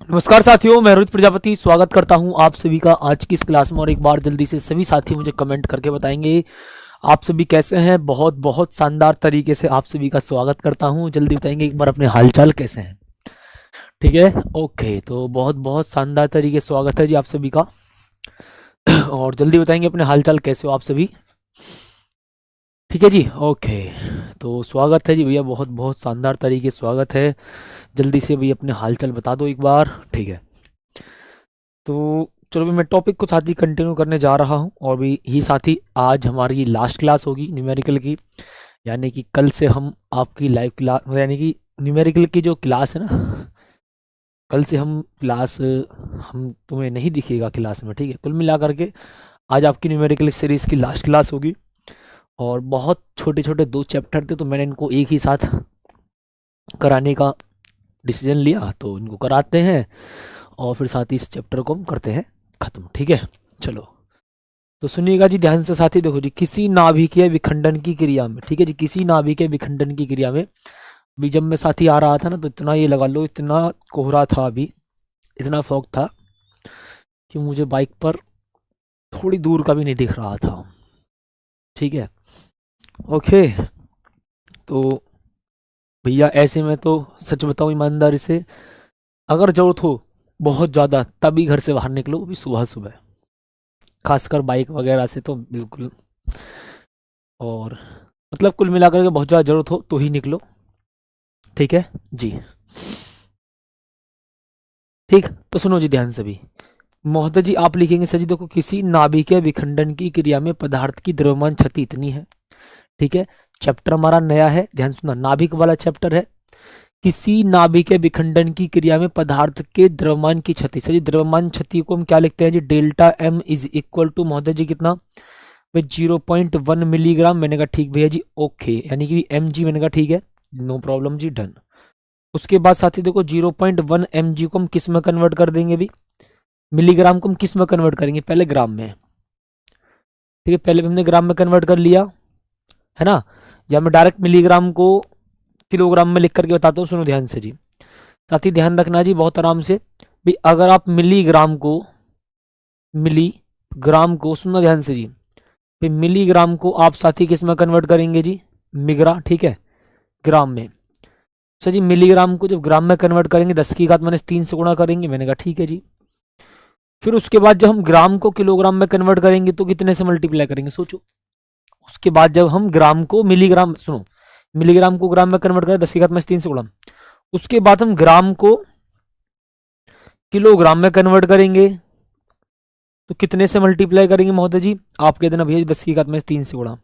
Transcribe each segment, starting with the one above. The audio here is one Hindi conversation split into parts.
नमस्कार साथियों, मैं रोहित प्रजापति स्वागत करता हूं आप सभी का आज की इस क्लास में। और एक बार जल्दी से सभी साथी मुझे कमेंट करके बताएंगे आप सभी कैसे हैं। बहुत बहुत शानदार तरीके से आप सभी का स्वागत करता हूं। जल्दी बताएंगे एक बार अपने हालचाल कैसे हैं। ठीक है, ओके। तो बहुत बहुत शानदार तरीके से स्वागत है जी आप सभी का। और जल्दी बताएंगे अपने हालचाल कैसे हो आप सभी। ठीक है जी, ओके। तो स्वागत है जी भैया, बहुत बहुत शानदार तरीके से स्वागत है। जल्दी से भैया अपने हालचाल बता दो एक बार। ठीक है, तो चलो भी मैं टॉपिक को साथ ही कंटिन्यू करने जा रहा हूँ। और भी ही साथी आज हमारी लास्ट क्लास होगी न्यूमेरिकल की, यानी कि कल से हम आपकी लाइव क्लास, यानी कि न्यूमेरिकल की जो क्लास है ना, कल से हम क्लास, हम तुम्हें नहीं दिखेगा क्लास में। ठीक है, कुल मिला करके आज आपकी न्यूमेरिकल सीरीज़ की लास्ट क्लास होगी। और बहुत छोटे छोटे 2 चैप्टर थे, तो मैंने इनको एक ही साथ कराने का डिसीजन लिया, तो इनको कराते हैं और फिर साथ ही इस चैप्टर को हम करते हैं खत्म। ठीक है, चलो तो सुनिएगा जी ध्यान से साथी। देखो जी, किसी नाभिकीय विखंडन की क्रिया में, ठीक है जी, किसी नाभिकीय विखंडन की क्रिया में, अभी जब मैं साथी आ रहा था ना, तो इतना ये लगा लो, इतना कोहरा था, अभी इतना फॉग था कि मुझे बाइक पर थोड़ी दूर का भी नहीं दिख रहा था। ठीक है, ओके। तो भैया ऐसे में तो सच बताऊं ईमानदारी से, अगर जरूरत हो बहुत ज़्यादा तभी घर से बाहर निकलो, वो भी सुबह सुबह, खासकर बाइक वगैरह से तो बिल्कुल। और मतलब कुल मिलाकर के बहुत ज़्यादा ज़रूरत हो तो ही निकलो। ठीक है जी, ठीक। तो सुनो जी ध्यान से भी। महोदय जी आप लिखेंगे सर जी, देखो किसी नाभिकीय विखंडन की क्रिया में पदार्थ की द्रव्यमान क्षति इतनी है। ठीक है, चैप्टर हमारा नया है, ध्यान सुनना, नाभिक वाला चैप्टर है। किसी नाभिकीय विखंडन की क्रिया में पदार्थ के द्रव्यमान की क्षति, सर जी द्रव्यमान क्षति को हम क्या लिखते हैं जी, delta M is equal to, महोदय जी कितना भाई, 0.1 मिलीग्राम। मैंने कहा ठीक भैया जी, ओके, यानी कि एम जी। मैंने कहा ठीक है, नो प्रॉब्लम जी, डन। उसके बाद साथी देखो 0.1 एम जी को हम किस में कन्वर्ट कर देंगे भी, मिलीग्राम को हम किस में कन्वर्ट करेंगे, पहले ग्राम में। ठीक है, पहले हमने ग्राम में कन्वर्ट कर लिया है ना, या मैं डायरेक्ट मिलीग्राम को किलोग्राम में लिख करके बताता हूँ, सुनो ध्यान से जी। साथ ही ध्यान रखना जी बहुत आराम से भी, अगर आप मिलीग्राम को सुनना ध्यान से जी, भी मिलीग्राम को आप साथी किस में कन्वर्ट करेंगे जी, मिग्रा। ठीक है, ग्राम में। सर जी मिलीग्राम को जब ग्राम में कन्वर्ट करेंगे 10⁻³ से गुणा करेंगे। मैंने कहा ठीक है जी। फिर उसके बाद जब हम ग्राम को किलोग्राम में कन्वर्ट करेंगे तो कितने से मल्टीप्लाई करेंगे सोचो। उसके बाद जब हम ग्राम को मिलीग्राम, सुनो, मिलीग्राम को ग्राम में कन्वर्ट करें 10⁻³ से गुणा, उसके बाद हम ग्राम को किलोग्राम में कन्वर्ट करेंगे तो कितने से मल्टीप्लाई करेंगे महोदय जी, आप कह देना भैया 10⁻³ से गुणा।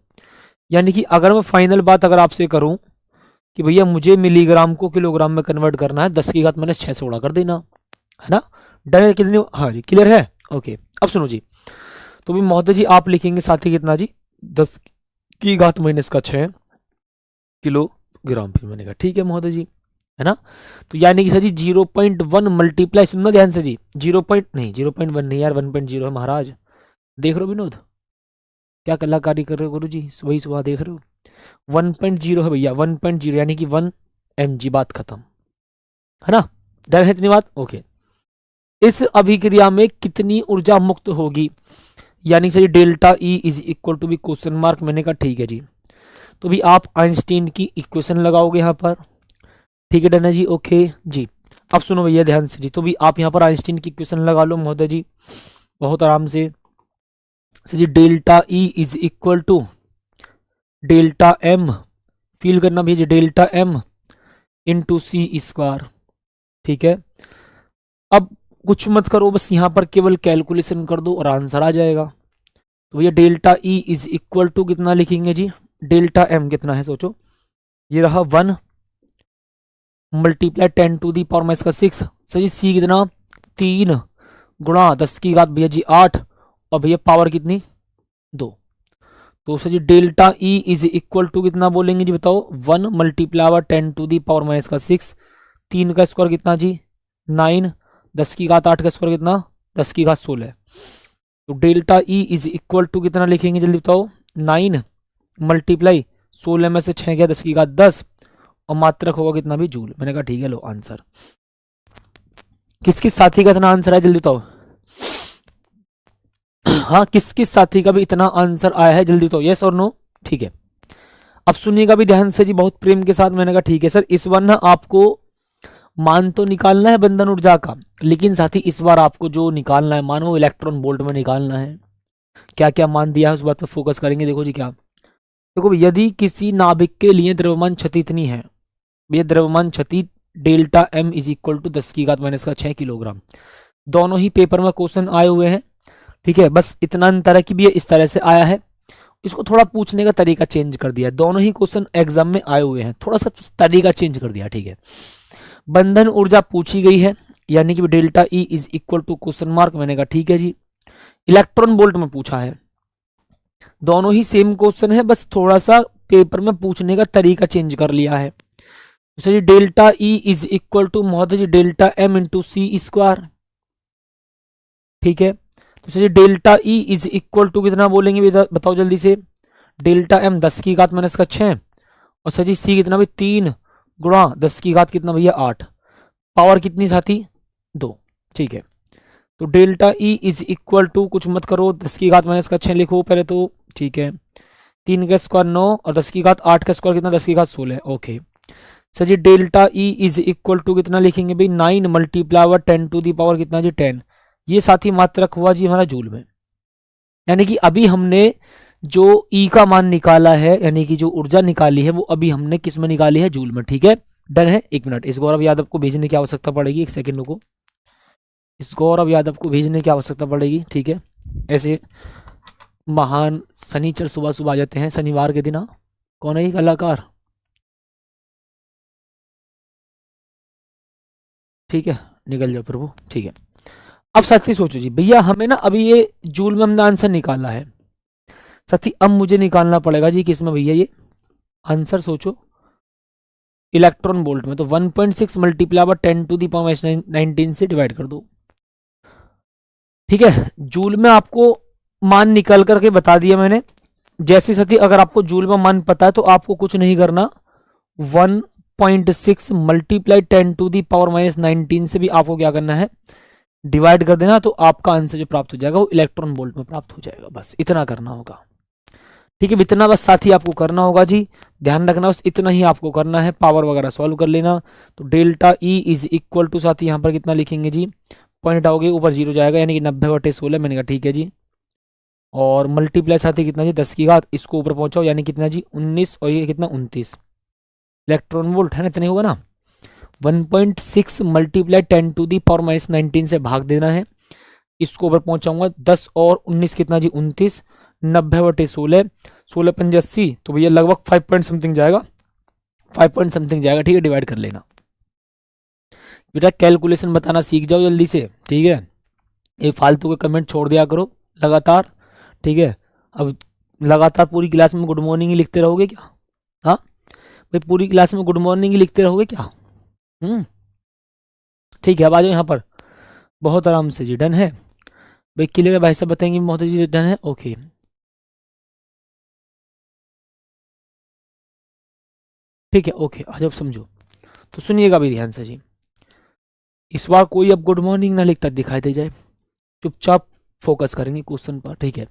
यानी कि अगर मैं फाइनल बात अगर आपसे करूं कि भैया मुझे मिलीग्राम को किलोग्राम में कन्वर्ट करना है, 10⁻6 से गुणा कर देना, है ना। डन है कितने, हाँ जी क्लियर है, ओके। अब सुनो जी, तो भी महोदय जी आप लिखेंगे साथी कितना जी, 10⁻⁻6 किलोग्राम। फिर मैंने कहा ठीक है महोदय जी, है ना। तो यानी कि सर जी 0.1 मल्टीप्लाई, सुनना ध्यान से जी, 0.1 नहीं यार, 1.0 है महाराज। देख रहे हो विनोद, क्या कलाकारी कर रहे हो गुरु जी, वही सुबह देख रहे हो। 1.0 है भैया, 1.0 यानी कि 1 mg, बात खत्म, है ना। डर है इतनी बात, ओके। इस अभिक्रिया में कितनी ऊर्जा मुक्त होगी, यानी sir delta E is equal to भी क्वेश्चन मार्क। मैंने कहा ठीक है जी। तो भी आप आइंस्टीन की इक्वेशन लगाओगे यहाँ पर, ठीक है डन है जी, ओके जी। अब सुनो भैया ध्यान से जी, तो भी आप यहाँ पर आइंस्टीन की इक्वेशन लगा लो महोदय जी बहुत आराम से। जी delta E is equal to delta M, feel करना भैया, delta M into C square. ठीक है, अब कुछ मत करो, बस यहाँ पर केवल कैलकुलेशन कर दो और आंसर आ जाएगा। तो भैया delta E is equal to कितना लिखेंगे जी, डेल्टा एम कितना है सोचो, ये रहा 1 मल्टीप्लाई 10⁻⁻⁶। सर जी सी कितना, 3 गुणा 10⁻⁸ भैया जी 8, और भैया पावर कितनी 2। तो sir ji delta E is equal to कितना बोलेंगे जी बताओ, 1 मल्टीप्लाई 10⁻⁻⁶, 3 का स्क्वायर कितना जी 9, 10⁸ का स्क्वायर कितना 10⁻16। तो delta E is equal to कितना लिखेंगे जल्दी बताओ, 9 मल्टीप्लाई 16 में से 6 गया 10⁻10, और मात्रक होगा कितना भी जूल। मैंने कहा ठीक है, लो आंसर। किस किस साथी का इतना आंसर है जल्दी बताओ। हाँ, किस किस साथी का भी इतना आंसर आया है जल्दी बताओ, यस और नो। ठीक है, अब सुनिएगा भी ध्यान से जी, बहुत प्रेम के साथ। मैंने कहा ठीक है सर, इस बार ना आपको मान तो निकालना है बंधन ऊर्जा का, लेकिन साथ ही इस बार आपको जो निकालना है मान वो इलेक्ट्रॉन वोल्ट में निकालना है। क्या क्या मान दिया है उस बात पर फोकस करेंगे। देखो जी क्या, देखो यदि किसी नाभिक के लिए द्रव्यमान क्षति इतनी है, ये द्रव्यमान क्षति delta M is equal to 10⁻⁻⁶ kilogram. दोनों ही पेपर में क्वेश्चन आए हुए हैं, ठीक है। बस इतना अंतर है कि भी ये इस तरह से आया है, इसको थोड़ा पूछने का तरीका चेंज कर दिया। दोनों ही क्वेश्चन एग्जाम में आए हुए हैं, थोड़ा सा तरीका चेंज कर दिया, ठीक है। बंधन ऊर्जा पूछी गई है, यानी कि delta E is equal to question mark. मैंने कहा ठीक है जी। इलेक्ट्रॉन वोल्ट में पूछा है, दोनों ही सेम क्वेश्चन है, बस थोड़ा सा पेपर में पूछने का तरीका चेंज कर लिया है। तो जी delta E is equal to महोदय जी delta M into C square, ठीक है। तो जी delta E is equal to कितना बोलेंगे बताओ जल्दी से। डेल्टा एम 10⁻⁶ और सर जी सी कितना भाई 3 गुणा 10 कितना भैया 8, पावर कितनी साथी 2, ठीक है। तो delta E is equal to कुछ मत करो, 10⁻⁻⁶ लिखो पहले तो, ठीक है। 3 का स्क्वायर 9 और 10⁸ 8 का स्क्वायर कितना 10�16, okay. Sir ji delta E is equal to कितना लिखेंगे भाई 9 मल्टीप्लाई 10 टू दी पावर कितना जी 10। ये साथी मात्रक हुआ जी हमारा जूल में, यानी कि अभी हमने जो ई का मान निकाला है, यानी कि जो ऊर्जा निकाली है वो अभी हमने किस में निकाली है, जूल में, ठीक है। डन है। 1 मिनट, इस गौरव यादव को भेजने की आवश्यकता पड़ेगी, 1 सेकंड को, इस गौरव यादव को भेजने की आवश्यकता पड़ेगी, ठीक है। ऐसे महान शनिचर सुबह सुबह आ जाते हैं शनिवार के दिन। हाँ, कौन है ये कलाकार, ठीक है, निकल जाओ प्रभु, ठीक है। अब साथी सोचो जी भैया, हमें ना अभी ये जूल में हमने आंसर निकाला है साथी, अब मुझे निकालना पड़ेगा जी किसमें भैया ये आंसर, सोचो इलेक्ट्रॉन वोल्ट में। तो 1.6 मल्टीप्लाई 10 टू दी पावर 19 से डिवाइड कर दो, ठीक है। जूल में आपको मान निकल करके बता दिया मैंने। जैसे साथी अगर आपको जूल में मान पता है तो आपको कुछ नहीं करना, 1.6 मल्टीप्लाई 10 टू दी पावर -19 से भी आपको क्या करना है, डिवाइड कर देना। तो आपका आंसर जो प्राप्त हो जाएगा वो इलेक्ट्रॉन वोल्ट में प्राप्त हो जाएगा, बस इतना करना होगा, ठीक है। इतना बस साथी आपको करना होगा जी, ध्यान रखना, बस इतना ही आपको करना है, पावर वगैरह सॉल्व कर लेना। तो delta E is equal to साथी यहाँ पर कितना लिखेंगे जी, पॉइंट आओगे ऊपर 0 जाएगा, यानी कि 90/16। मैंने कहा ठीक है जी। और मल्टीप्लाई साथी कितना जी 10⁻, इसको ऊपर पहुंचाओ, यानी कितना जी 19 और ये कितना 29 इलेक्ट्रॉन वोल्ट है ना, इतने होगा ना। 1.6 मल्टीप्लाई 10 टू दी पावर -19 से भाग देना है, इसको ऊपर पहुंचाऊंगा 10 और 19 कितना जी 29, 90/16, 16 पंजे 80, तो भैया लगभग 5 पॉइंट समथिंग जाएगा, 5 पॉइंट समथिंग जाएगा, ठीक है। डिवाइड कर लेना बेटा, कैलकुलेशन बताना सीख जाओ जल्दी से, ठीक है। ये फालतू के कमेंट छोड़ दिया करो लगातार, ठीक है। अब लगातार पूरी क्लास में गुड मॉर्निंग ही लिखते रहोगे क्या, हाँ भाई, पूरी क्लास में गुड मॉर्निंग ही लिखते रहोगे क्या, ठीक है। अब आ जाओ यहाँ पर बहुत आराम से जी, डन है भाई, क्लियर है भाई साहब, बताएंगे मोहम्मद जी डन है, ओके। ठीक है, ओके, आ जाओ समझो। तो सुनिएगा भी ध्यान से जी, इस बार कोई अब गुड मॉर्निंग ना लिखता दिखाई दे जाए, चुपचाप फोकस करेंगे क्वेश्चन पर, ठीक है।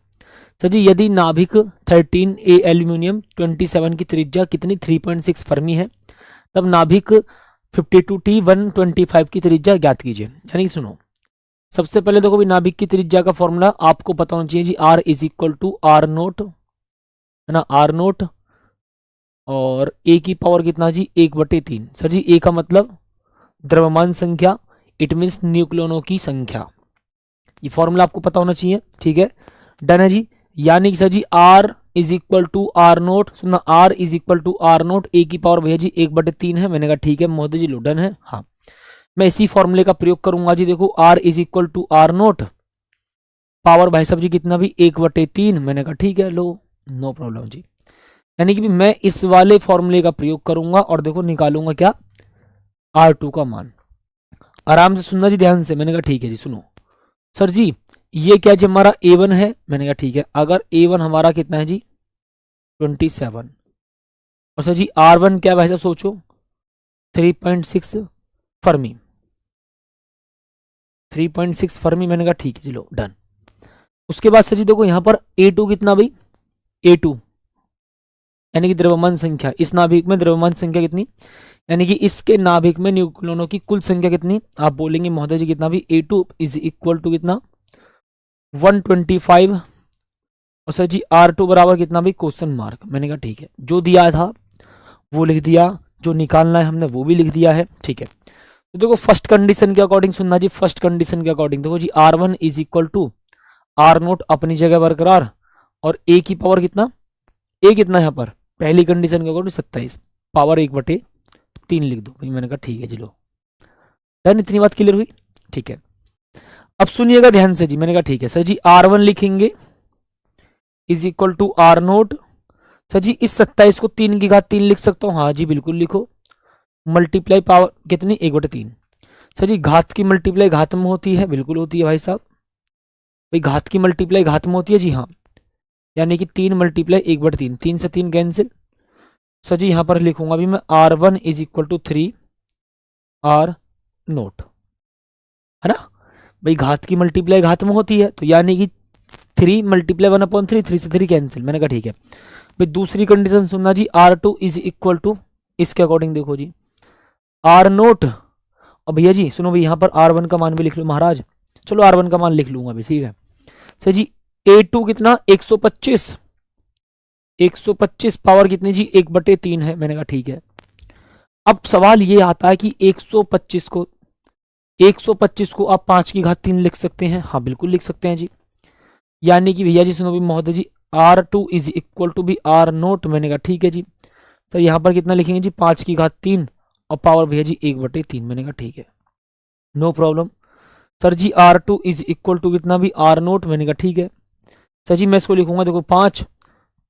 सर जी यदि नाभिक 13A एल्यूमिनियम 27 की त्रिज्या कितनी 3.6 फर्मी है, तब नाभिक 52T 125 की त्रिज्या ज्ञात कीजिए। यानी कि सुनो, सबसे पहले देखो भी नाभिक की त्रिज्या का फॉर्मूला आपको पता होना चाहिए जी, R is equal to R naught, है ना, R नोट, और A की पावर कितना जी 1/3। सर जी A का मतलब द्रव्यमान संख्या, इट मीन्स न्यूक्लियनों की संख्या, ये फॉर्मूला आपको पता होना चाहिए, ठीक है। डन है जी। यानी कि sir ji R is equal to R naught, सुनना R is equal to R naught, A की पावर भैया जी 1/3 है। मैंने कहा ठीक है मोदी जी, लो डन है, हाँ। मैं इसी फॉर्मूले का प्रयोग करूंगा जी, देखो R is equal to R naught, power भाई साहब जी कितना भी 1/3। मैंने कहा ठीक है, लो नो प्रॉब्लम जी। यानी कि मैं इस वाले फॉर्मूले का प्रयोग करूंगा और देखो निकालूंगा क्या, R2 का मान। आराम से सुनना जी ध्यान से। मैंने कहा ठीक है जी। सुनो सर जी, ये क्या जी हमारा A1 है। मैंने कहा ठीक है, अगर A1 हमारा कितना है जी 27, और सर जी R1 क्या भाई साहब सोचो 3.6 फर्मी, 3.6 फर्मी। मैंने कहा ठीक है चलो डन। उसके बाद सर जी देखो यहाँ पर A2 कितना भाई, A2 यानी कि द्रव्यमान संख्या, इस नाभिक में द्रव्यमान संख्या कितनी, यानी कि इसके नाभिक में न्यूक्लियनों की कुल संख्या कितनी, आप बोलेंगे महोदय जी कितना भी, A2 इज इक्वल टू कितना 125। और सर जी R2 बराबर कितना भी, क्वेश्चन मार्क। मैंने कहा ठीक है, जो दिया था वो लिख दिया, जो निकालना है हमने वो भी लिख दिया है, ठीक है। तो देखो फर्स्ट कंडीशन के अकॉर्डिंग सुनना जी, फर्स्ट कंडीशन के अकॉर्डिंग देखो जी R1 is equal to R0 अपनी जगह बरकरार, और A की पावर कितना, A कितना यहाँ पर पहली कंडीशन के अकॉर्डिंग 27, पावर 1/3 लिख दो भाई। मैंने कहा ठीक है जी लो डन, इतनी बात क्लियर हुई, ठीक है। अब सुनिएगा ध्यान से जी, मैंने कहा ठीक है सर जी R1 लिखेंगे is equal to R0। Sir जी इस 27 को 3 की घात 3 लिख सकता हूँ, हाँ जी बिल्कुल लिखो, मल्टीप्लाई पावर कितनी 1/3। सर जी घात की मल्टीप्लाई घात में होती है, बिल्कुल होती है भाई साहब, भाई घात की मल्टीप्लाई घात में होती है जी हाँ, यानी कि 3 मल्टीप्लाई 1/3, 3 से 3 कैंसिल। सर जी यहाँ पर लिखूंगा अभी मैं R1 is equal to 3 R0, है ना भाई, घात की मल्टीप्लाई घात में होती है, तो यानी कि 3 मल्टीप्लाई 1/3, 3 से 3 कैंसिल। मैंने कहा ठीक है भाई। दूसरी कंडीशन सुनना जी R2 इज इक्वल टू, इसके अकॉर्डिंग देखो जी R0, और भैया जी सुनो भाई यहाँ पर R1 का मान भी लिख लो महाराज, चलो R1 का मान लिख लूंगा अभी, ठीक है। सर जी A2 कितना 125, 125 पावर कितनी जी 1/3 है। मैंने कहा ठीक है। अब सवाल ये आता है कि 125 को आप 5 की घात 3 लिख सकते हैं, हाँ बिल्कुल लिख सकते हैं जी, यानी कि भैया जी सुनो भी महोदय जी R2 इज इक्वल टू भी R0। मैंने कहा ठीक है जी। सर यहाँ पर कितना लिखेंगे जी 5 की घात 3 और पावर भैया जी 1/3। मैंने कहा ठीक है no problem. Sir ji R2 is equal to कितना भी R0। मैंने कहा ठीक है। सर जी मैं इसको लिखूंगा देखो 5,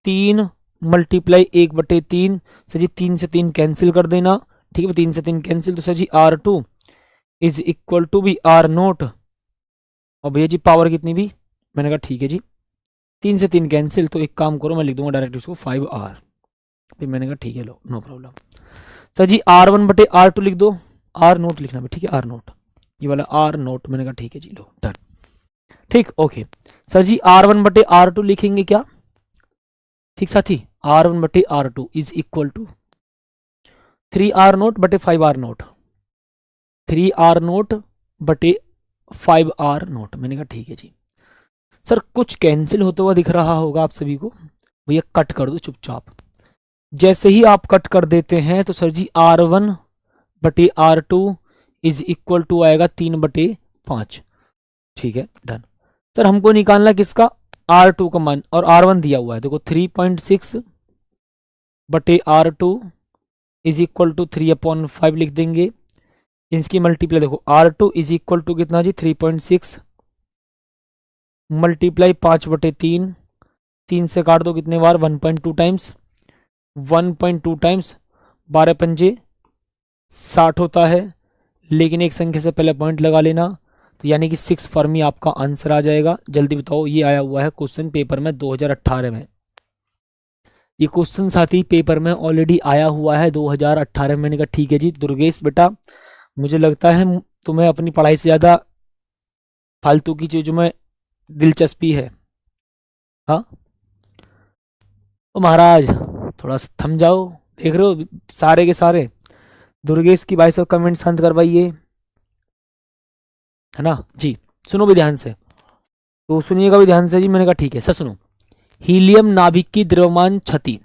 3 मल्टीप्लाई 1/3। सर जी 3 से 3 कैंसिल कर देना, ठीक है 3 से 3 कैंसिल, तो sir ji R2 is equal to भी R0, और भैया जी पावर कितनी भी, मैंने कहा ठीक है जी 3 से 3 कैंसिल, तो एक काम करो मैं लिख दूंगा डायरेक्ट इसको 5R। फिर मैंने कहा ठीक है लो no problem. Sir ji R1/R2 लिख दो, R0 लिखना भी, ठीक है R0, ये वाला R0। मैंने कहा ठीक है जी लो डन, ठीक ओके। सर जी R1/R2 लिखेंगे क्या, ठीक साथी, R1/R2 is equal to 3R0/5R0, 3R0/5R0। मैंने कहा ठीक है जी। सर कुछ कैंसिल होता हुआ दिख रहा होगा आप सभी को, भैया कट कर दो चुपचाप। जैसे ही आप कट कर देते हैं तो sir ji R1/R2 is equal to आएगा 3/5, ठीक है डन। सर हमको निकालना किसका, R2 का मान, और R1 दिया हुआ है देखो 3.6/R2 इज इक्वल टू 3/5 लिख देंगे। इसकी मल्टीप्लाई देखो R2 इज इक्वल टू कितना जी 3.6 मल्टीप्लाई 5/3, 3 से काट दो कितने बार 1.2 टाइम्स, 1.2 टाइम्स 12 पंजे 60 होता है, लेकिन एक संख्या से पहले पॉइंट लगा लेना, तो यानी कि 6 फर्मी आपका आंसर आ जाएगा। जल्दी बताओ, ये आया हुआ है क्वेश्चन पेपर में 2018 में, ये क्वेश्चन साथी पेपर में ऑलरेडी आया हुआ है 2018 में। मैंने कहा ठीक है जी दुर्गेश बेटा, मुझे लगता है तुम्हें अपनी पढ़ाई से ज़्यादा फालतू की चीज़ों में दिलचस्पी है, हाँ ओ महाराज थोड़ा थम जाओ, देख रहे हो सारे के सारे दुर्गेश की भाई सब कमेंट शांत करवाइए, है ना जी। सुनो भी ध्यान से, तो सुनिएगा भी ध्यान से जी। मैंने कहा ठीक है सर सुनो, हीलियम नाभिक की द्रव्यमान क्षति।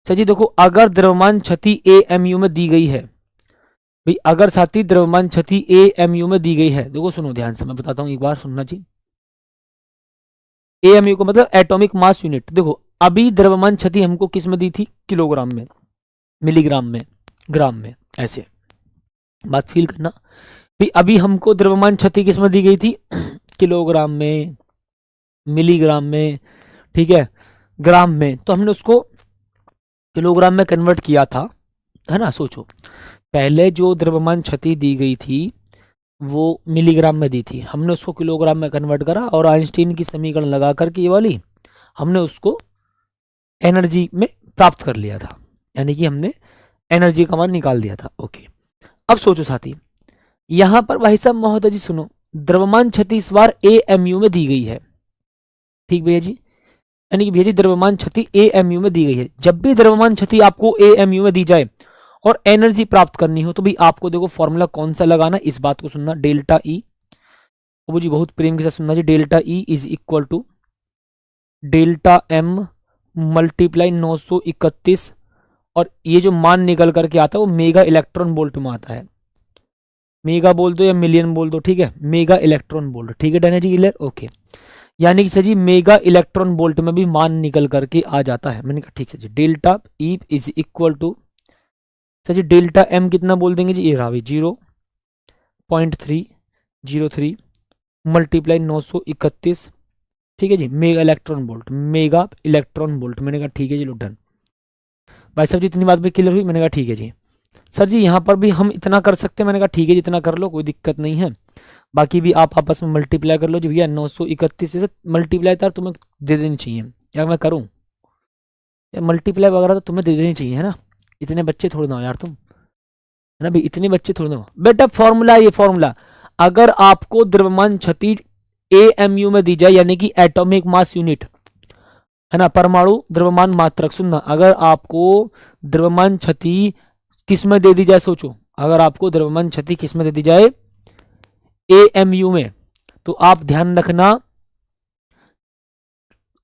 सर जी देखो अगर द्रव्यमान क्षति AMU में दी गई है भाई, अगर साथी द्रव्यमान क्षति AMU में दी गई है, देखो सुनो ध्यान से मैं बताता हूं एक बार सुनना जी। AMU को मतलब एटॉमिक मास यूनिट। देखो अभी द्रव्यमान क्षति हमको किस में दी थी, किलोग्राम में, मिलीग्राम में, ग्राम में, ऐसे बात फील करना भाई। अभी हमको द्रव्यमान क्षति किस में दी गई थी, किलोग्राम में, मिलीग्राम में, ठीक है ग्राम में, तो हमने उसको किलोग्राम में कन्वर्ट किया था, है ना। सोचो पहले जो द्रव्यमान क्षति दी गई थी वो मिलीग्राम में दी थी, हमने उसको किलोग्राम में कन्वर्ट करा, और आइंस्टीन की समीकरण लगा करके ये वाली हमने उसको एनर्जी में प्राप्त कर लिया था, यानी कि हमने एनर्जी का मान निकाल दिया था। ओके अब सोचो साथी, यहां पर भाई साहब महोदय जी सुनो द्रव्यमान क्षति इस बार AMU में दी गई है। ठीक भैया जी, यानी कि भैया जी द्रव्यमान क्षति AMU में दी गई है। जब भी द्रव्यमान क्षति आपको AMU में दी जाए और एनर्जी प्राप्त करनी हो तो भी आपको देखो फॉर्मूला कौन सा लगाना, इस बात को सुनना, डेल्टा ई। वो जी बहुत प्रेम के साथ सुनना जी, delta E is equal to delta M multiply 931, और ये जो मान निकल करके आता है वो मेगा इलेक्ट्रॉन वोल्ट में आता है। मेगा बोल दो या मिलियन बोल दो, ठीक है, मेगा इलेक्ट्रॉन वोल्ट। ठीक है डन है जी, क्लियर, ओके। यानी कि सर जी मेगा इलेक्ट्रॉन वोल्ट में भी मान निकल करके आ जाता है। मैंने कहा ठीक है जी, delta E is equal to sir ji delta M कितना बोल देंगे जी, ये रहा 0.303 मल्टीप्लाई 931, ठीक है जी, mega electron volt, mega electron volt. मैंने कहा ठीक है जी, लो डन। भाई साहब जी इतनी बात भी क्लियर हुई? मैंने कहा ठीक है जी। सर जी यहाँ पर भी हम इतना कर सकते हैं। मैंने कहा ठीक है जी, इतना कर लो, कोई दिक्कत नहीं है। बाकी भी आप आपस में मल्टीप्लाई कर लो जी। भैया 931 से मल्टीप्लाई तो तुम्हें दे देनी चाहिए, या मैं करूँ या मल्टीप्लाई वगैरह तो तुम्हें दे देनी चाहिए, है ना। इतने बच्चे थोड़े ना हो यार तुम, है ना भाई, इतने बच्चे थोड़े ना हो बेटा। फॉर्मूला ये फॉर्मूला, अगर आपको द्रव्यमान क्षति AMU में दी जाए, यानी कि एटॉमिक मास यूनिट, है ना, परमाणु द्रव्यमान मात्रक। सुनना, अगर आपको द्रव्यमान क्षति किस में दे दी जाए, सोचो, अगर आपको द्रव्यमान क्षति किस में दे दी जाए AMU में, तो आप ध्यान रखना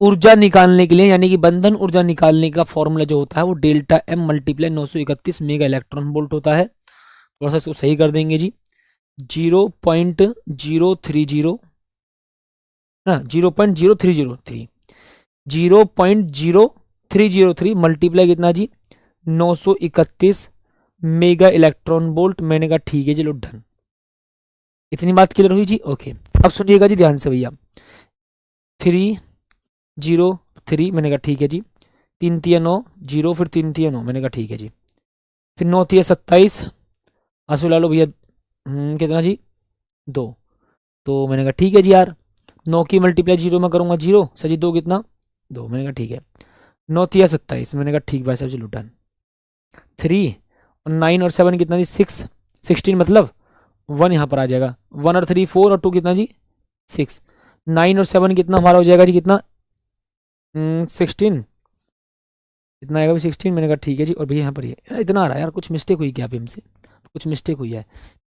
ऊर्जा निकालने के लिए, यानी कि बंधन ऊर्जा निकालने का फॉर्मूला जो होता है वो delta M multiply 931 mega electron volt होता है। थोड़ा सा इसको सही कर देंगे जी, 0.030 ना, 0.0303 0.0303 मल्टीप्लाई कितना जी 931 मेगा इलेक्ट्रॉन वोल्ट। मैंने कहा ठीक है जी, लो डन। इतनी बात क्लियर हुई जी, ओके। अब सुनिएगा जी ध्यान से भैया, 303, मैंने कहा ठीक है जी, 3 3 9 0, फिर 3 3 9, मैंने कहा ठीक है जी, फिर 9 3 27, आंसू ला लो भैया, कितना जी 2। तो मैंने कहा ठीक है जी यार, 9 की मल्टीप्लाई 0 में करूंगा 0, सर जी 2 कितना 2, मैंने कहा ठीक है, 9 3 27, मैंने कहा ठीक भाई साहब जी, लो डन। 3 और 9 और 7 कितना जी 6, 16 मतलब 1 यहाँ पर आ जाएगा, 1 और 3 4 और 2 कितना जी 6, 9 और 7 कितना हमारा हो जाएगा जी, कितना 16, इतना आएगा भी 16। मैंने कहा ठीक है जी। और भैया यहाँ पर ये इतना आ रहा है यार, कुछ मिस्टेक हुई क्या अभी हमसे, कुछ मिस्टेक हुई है,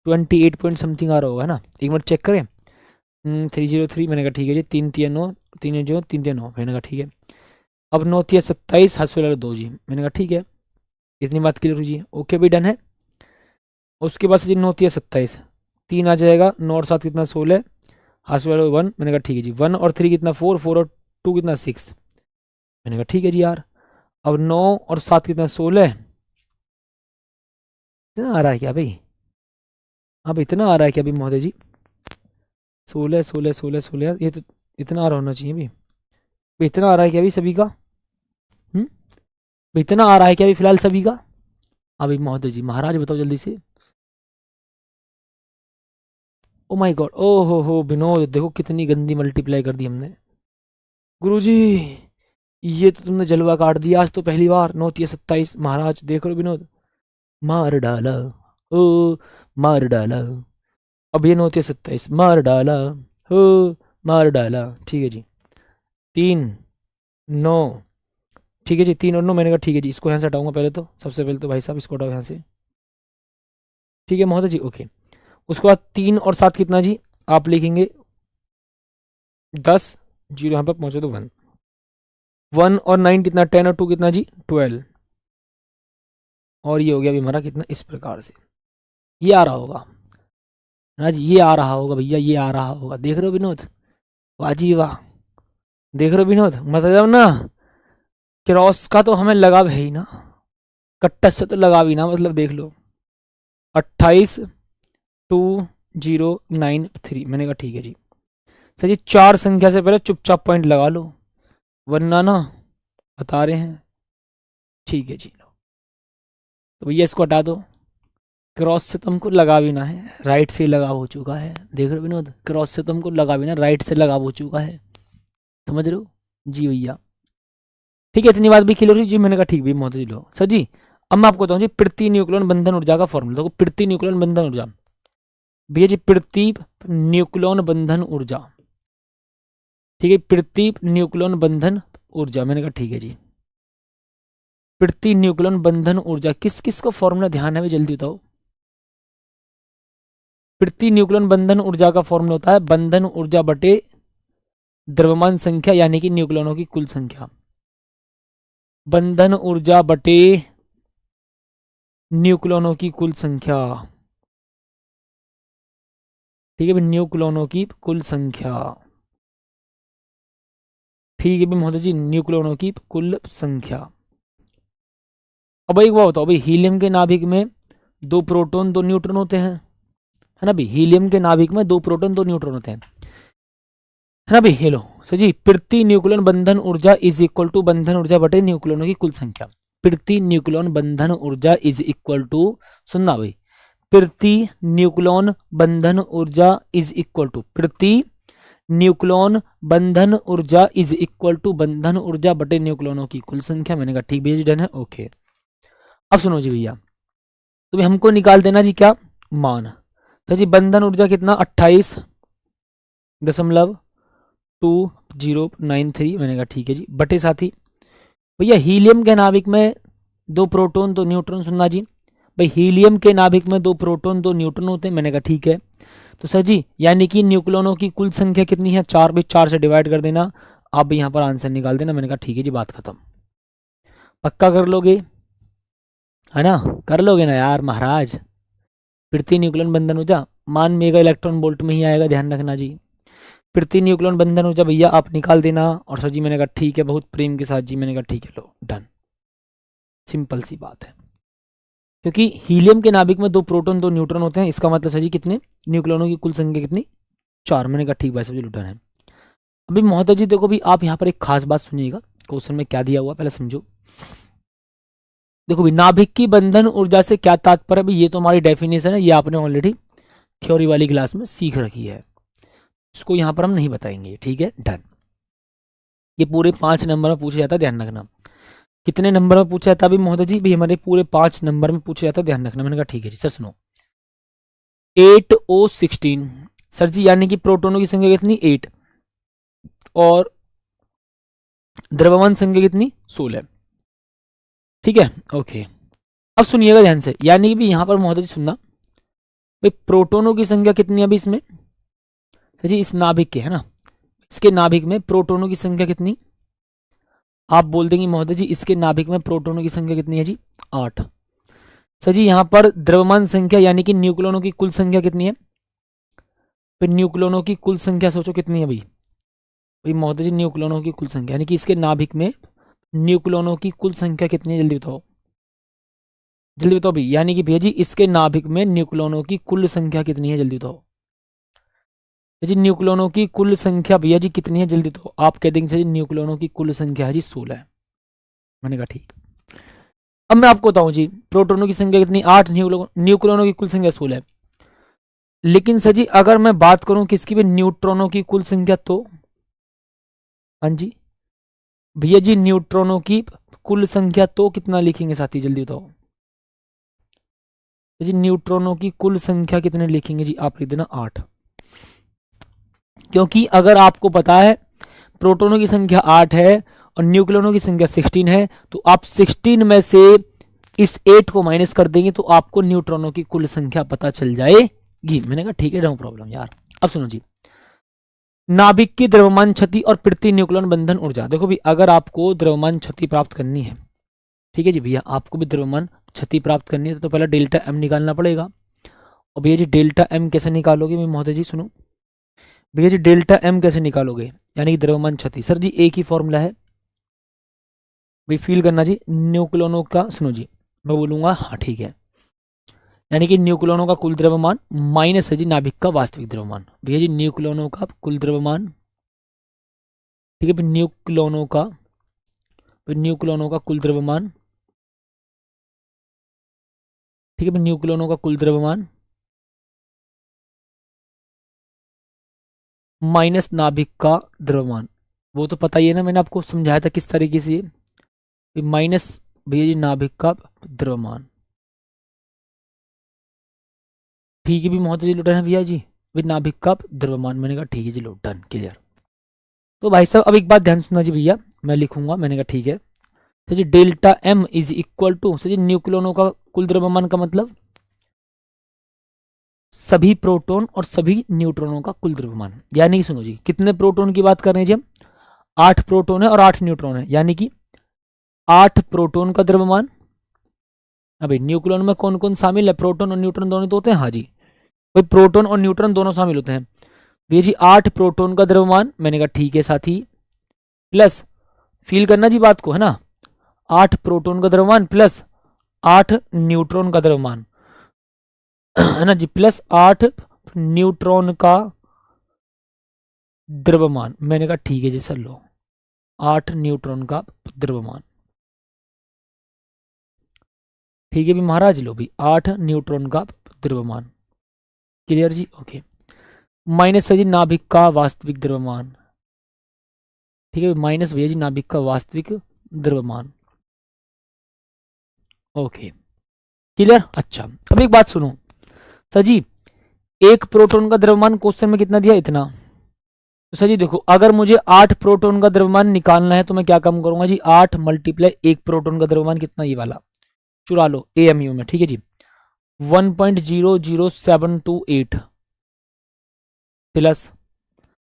28 पॉइंट समथिंग आ रहा होगा, है ना, एक बार चेक करें। 303, मैंने कहा ठीक है जी, 3 3 9 3 जो 3 3 9, मैंने कहा ठीक है। अब 9 3 27, हाथ से 2 जी, मैंने कहा ठीक है, इतनी बात क्लियर हुई जी, ओके भी डन है। उसके बाद जी 9 3 27, 3 आ जाएगा, 9 और 7 कितना 16, हाथ से 1, मैंने कहा ठीक है जी, 1 और 3 कितना 4, 4 और 2 कितना 6, मैंने कहा ठीक है जी यार। अब 9 और 7 कितना 16, इतना आ रहा है क्या भाई, अब इतना आ रहा है क्या अभी महोदय जी, 16 16 16 16, ये तो इतना आ रहा होना चाहिए भाई, इतना आ रहा है क्या अभी सभी का, इतना आ रहा है क्या अभी फिलहाल सभी का। अभी महोदय जी, महाराज बताओ जल्दी से। ओ माय गॉड, ओ हो विनोद, देखो कितनी गंदी मल्टीप्लाई कर दी हमने। गुरुजी ये तो तुमने जलवा काट दिया आज तो पहली बार, 9 3 27, महाराज देख लो विनोद, मार डाला, ओ मार डाला। अब ये 9 3 27, मार डाला, हो मार डाला, ठीक है जी, 3 9, ठीक है जी, 3 और 9, मैंने कहा ठीक है जी, इसको यहाँ से हटाऊंगा पहले तो, सबसे पहले तो भाई साहब इसको हटाओ यहाँ से, ठीक है महोदय जी, ओके। उसके बाद 3 और 7 कितना जी, आप लिखेंगे 10, 0 यहाँ पर पहुंचे तो 1, 1 और 9 कितना 10 और 2 कितना जी 12, और ये हो गया अभी हमारा कितना, इस प्रकार से ये आ रहा होगा ना जी, ये आ रहा होगा भैया, ये आ रहा होगा, देख रहे हो विनोद, वाह जी वाह, देख रहे हो विनोद, मतलब ना क्रॉस का तो हमें लगाव है ही ना, कट्टा से तो लगाव ही ना, मतलब देख लो 28 2 0 9 3, मैंने कहा ठीक है जी। सर जी 4 संख्या से पहले चुपचाप पॉइंट लगा लो, वरना ना बता रहे हैं, ठीक है जी। तो भैया इसको हटा दो, क्रॉस से तुमको लगा भी ना है, राइट से लगाव हो चुका है, देख रहे हो विनोद, क्रॉस से तुमको लगा भी ना, राइट से लगाव हो चुका है, समझ रहे हो जी भैया। ठीक है, इतनी बात भी क्लियर हुई जी, मैंने कहा ठीक भी महोदय जी लो। सर जी अब मैं आपको बताऊँ जी प्रति न्यूक्लियन बंधन ऊर्जा का फॉर्मूला, देखो प्रति न्यूक्लियन बंधन ऊर्जा, भैया जी प्रति न्यूक्लियन बंधन ऊर्जा, ठीक है, प्रति न्यूक्लियन बंधन ऊर्जा, मैंने कहा ठीक है जी। प्रति न्यूक्लियन बंधन ऊर्जा किस किस का फॉर्मूला ध्यान है, जल्दी बताओ। प्रति न्यूक्लियन बंधन ऊर्जा का फॉर्मूला होता है बंधन ऊर्जा बटे द्रव्यमान संख्या यानी कि न्यूक्लियनों की कुल संख्या। बंधन ऊर्जा बटे न्यूक्लियनों की कुल संख्या, ठीक है भाई, न्यूक्लियनों की कुल संख्या, ठीक है भाई महोदय जी, न्यूक्लियनों की कुल संख्या। अब एक बात बताओ भाई, हीलियम के नाभिक में 2 प्रोटॉन 2 न्यूट्रॉन होते हैं, है ना भाई, हीलियम के नाभिक में 2 प्रोटॉन 2 न्यूट्रॉन होते हैं, है ना भाई। हेलो सर जी, प्रति न्यूक्लियन बंधन ऊर्जा इज इक्वल टू बंधन ऊर्जा बटे न्यूक्लियनों की कुल संख्या। प्रति न्यूक्लियन बंधन ऊर्जा इज इक्वल टू, सुनना भाई, प्रति न्यूक्लियन बंधन ऊर्जा इज इक्वल टू, प्रति न्यूक्लियन बंधन ऊर्जा इज इक्वल टू बंधन ऊर्जा बटे न्यूक्लियनों की कुल संख्या। मैंने कहा ठीक भैया जी, डन है, ओके। अब सुनो जी भैया, तो भी हमको निकाल देना जी क्या मान, तो जी बंधन ऊर्जा कितना 28.2093, मैंने कहा ठीक है जी, बटे साथी भैया हीलियम के नाभिक में 2 प्रोटॉन 2 न्यूट्रॉन, सुनना जी भाई, हीलियम के नाभिक में 2 प्रोटॉन 2 न्यूट्रॉन होते हैं, मैंने कहा ठीक है। तो सर जी यानी कि न्यूक्लियनों की कुल संख्या कितनी है 4, भाई 4 से डिवाइड कर देना, आप भी यहाँ पर आंसर निकाल देना। मैंने कहा ठीक है जी, बात खत्म। पक्का कर लोगे, है ना, कर लोगे ना यार महाराज। प्रति न्यूक्लियन बंधन ऊर्जा मान मेगा इलेक्ट्रॉन वोल्ट में ही आएगा, ध्यान रखना जी। प्रति न्यूक्लियन बंधन ऊर्जा भैया आप निकाल देना, और सर जी मैंने कहा ठीक है, बहुत प्रेम के साथ जी, मैंने कहा ठीक है, लो डन, सिंपल सी बात है। क्योंकि हीलियम के नाभिक में 2 प्रोटॉन 2 न्यूट्रॉन होते हैं, इसका मतलब सर जी कितने न्यूक्लियनों की कुल संख्या कितनी 4, मैंने कहा ठीक भाई सब जी, डन है। अभी महोदय जी देखो भी, आप यहाँ पर एक खास बात सुनिएगा, क्वेश्चन में क्या दिया हुआ पहले समझो। देखो भी नाभिक की बंधन ऊर्जा से क्या तात्पर्य है, ये तो हमारी डेफिनेशन है, ये आपने ऑलरेडी थ्योरी वाली क्लास में सीख रखी है, इसको यहाँ पर हम नहीं बताएंगे, ठीक है, डन। ये पूरे 5 नंबर में पूछा जाता है, ध्यान रखना। कितने नंबर में पूछा जाता है अभी महोदय जी, भी हमारे पूरे 5 नंबर में पूछा जाता है, ध्यान रखना। मैंने कहा ठीक है जी। सर सुनो, 8O16 सर जी, यानी कि प्रोटोनों की संख्या कितनी 8 और द्रव्यमान संख्या कितनी 16, ठीक है, ओके। अब सुनिएगा ध्यान से, यानी कि भी यहां पर महोदय जी सुनना भाई, प्रोटोनों की संख्या कितनी है अभी इसमें, सर जी इस नाभिक के, है ना, इसके नाभिक में प्रोटोनों की संख्या कितनी, आप बोल देंगे महोदय जी इसके नाभिक में प्रोटोनों की संख्या कितनी है जी 8। सर जी यहाँ पर द्रव्यमान संख्या यानी कि न्यूक्लियनों की कुल संख्या कितनी है, फिर न्यूक्लियनों की कुल संख्या सोचो कितनी है भाई महोदय जी, न्यूक्लियनों की कुल संख्या यानी कि इसके नाभिक में न्यूक्लियनों की कुल संख्या कितनी है, जल्दी बताओ, जल्दी बताओ भाई, यानी कि भैया जी इसके नाभिक में न्यूक्लियनों की कुल संख्या कितनी है, जल्दी बताओ जी। न्यूक्लियनों की कुल संख्या भैया जी कितनी है, जल्दी बताओ। आप कह देंगे जी न्यूक्लियनों की कुल संख्या है जी 16 है, मैंने कहा ठीक। अब मैं आपको बताऊं जी, प्रोटोनों की संख्या कितनी 8, न्यूक्लियनों की कुल संख्या 16 है। लेकिन सर जी अगर मैं बात करूं किसकी भी, न्यूट्रॉनों की कुल संख्या, तो हाँ जी भैया जी न्यूट्रॉनों की कुल संख्या तो कितना लिखेंगे साथी, जल्दी बताओ जी। न्यूट्रॉनों की कुल संख्या कितने लिखेंगे जी, आप लिख देना 8, क्योंकि अगर आपको पता है प्रोटोनों की संख्या 8 है और न्यूक्लियनों की संख्या 16 है, तो आप 16 में से इस 8 को माइनस कर देंगे तो आपको न्यूट्रॉनों की कुल संख्या पता चल जाएगी। मैंने कहा ठीक है, नो प्रॉब्लम यार। अब सुनो जी, नाभिक की द्रव्यमान क्षति और प्रति न्यूक्लियन बंधन ऊर्जा। देखो भी अगर आपको द्रव्यमान क्षति प्राप्त करनी है, ठीक है जी भैया, आपको भी द्रव्यमान क्षति प्राप्त करनी है, तो पहले डेल्टा एम निकालना पड़ेगा। और भैया जी डेल्टा एम कैसे निकालोगे मैं महोदय जी, सुनो भैया जी, डेल्टा एम कैसे निकालोगे यानी कि द्रव्यमान क्षति, सर जी एक ही फॉर्मूला है भाई, फील करना जी, न्यूक्लियनों का, सुनो जी मैं बोलूंगा हाँ ठीक है, यानी कि न्यूक्लियनों का कुल द्रव्यमान माइनस है जी नाभिक का वास्तविक द्रव्यमान। भैया जी न्यूक्लियनों का कुल द्रव्यमान, ठीक है, न्यूक्लियनों का कुल द्रव्यमान, ठीक है, न्यूक्लियनों का कुल द्रव्यमान माइनस नाभिक का द्रव्यमान, वो तो पता ही है ना, मैंने आपको समझाया था किस तरीके से, माइनस भैया जी नाभिक का द्रव्यमान, ठीक है भी महोदय जी, लो डन है भैया जी, विद नाभिक का द्रव्यमान। मैंने कहा ठीक है जी, लो डन, क्लियर। तो भाई साहब अब एक बात ध्यान सुनना जी भैया, मैं लिखूंगा, मैंने कहा ठीक है। तो जी delta M is equal to, sir जी न्यूक्लियनों का कुल द्रव्यमान का मतलब सभी प्रोटॉन और सभी न्यूट्रॉनों का कुल द्रव्यमान। यानी कि सुनो जी, कितने प्रोटॉन की बात कर रहे हैं जी हम, 8 प्रोटॉन है और 8 न्यूट्रॉन है, यानी कि 8 प्रोटॉन का द्रव्यमान। अभी न्यूक्लियन में कौन कौन शामिल है, प्रोटॉन और न्यूट्रॉन दोनों तो होते हैं, हाँ जी भाई, प्रोटॉन और न्यूट्रॉन दोनों शामिल होते हैं भैया जी। 8 प्रोटॉन का द्रव्यमान, मैंने कहा ठीक है साथी, प्लस फील करना जी बात को, है ना, 8 प्रोटॉन का द्रव्यमान प्लस 8 न्यूट्रॉन का द्रव्यमान, है ना जी, प्लस 8 न्यूट्रॉन का द्रव्यमान। मैंने कहा ठीक है जी सर, लो 8 न्यूट्रॉन का द्रव्यमान, ठीक है भी महाराज, लो भी 8 न्यूट्रॉन का द्रव्यमान, क्लियर जी, ओके। माइनस है जी नाभिक का वास्तविक द्रव्यमान, ठीक है, माइनस भैया जी नाभिक का वास्तविक द्रव्यमान, ओके क्लियर। अच्छा अब एक बात सुनो सर जी, एक प्रोटॉन का द्रव्यमान क्वेश्चन में कितना दिया, इतना। तो सर जी देखो, अगर मुझे 8 प्रोटॉन का द्रव्यमान निकालना है तो मैं क्या काम करूंगा जी, 8 मल्टीप्लाई एक प्रोटॉन का द्रव्यमान कितना, ये वाला चुरा लो एएमयू में, ठीक है जी, 1.00728 प्लस,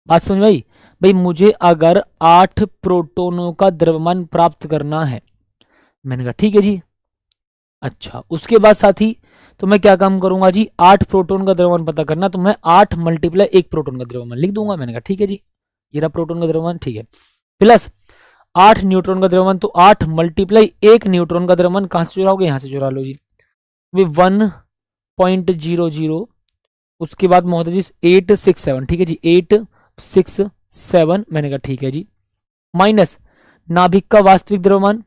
बात समझ भाई, भाई मुझे अगर 8 प्रोटॉनों का द्रव्यमान प्राप्त करना है, मैंने कहा ठीक है जी। अच्छा उसके बाद साथी, तो मैं क्या काम करूंगा जी, 8 प्रोटॉन का द्रव्यमान पता करना, तो मैं 8 मल्टीप्लाई एक प्रोटॉन का द्रव्यमान लिख दूंगा। मैंने कहा ठीक है जी, ये रहा प्रोटॉन का द्रव्यमान, ठीक है, प्लस 8 न्यूट्रॉन का द्रव्यमान, तो 8 मल्टीप्लाई एक न्यूट्रॉन का द्रव्यमान कहां से चुराओगे, यहां से चुरा लो जी, 1.00, उसके बाद महोदय जी 867, ठीक है जी 867, मैंने कहा ठीक है जी, माइनस नाभिक का वास्तविक द्रव्यमान,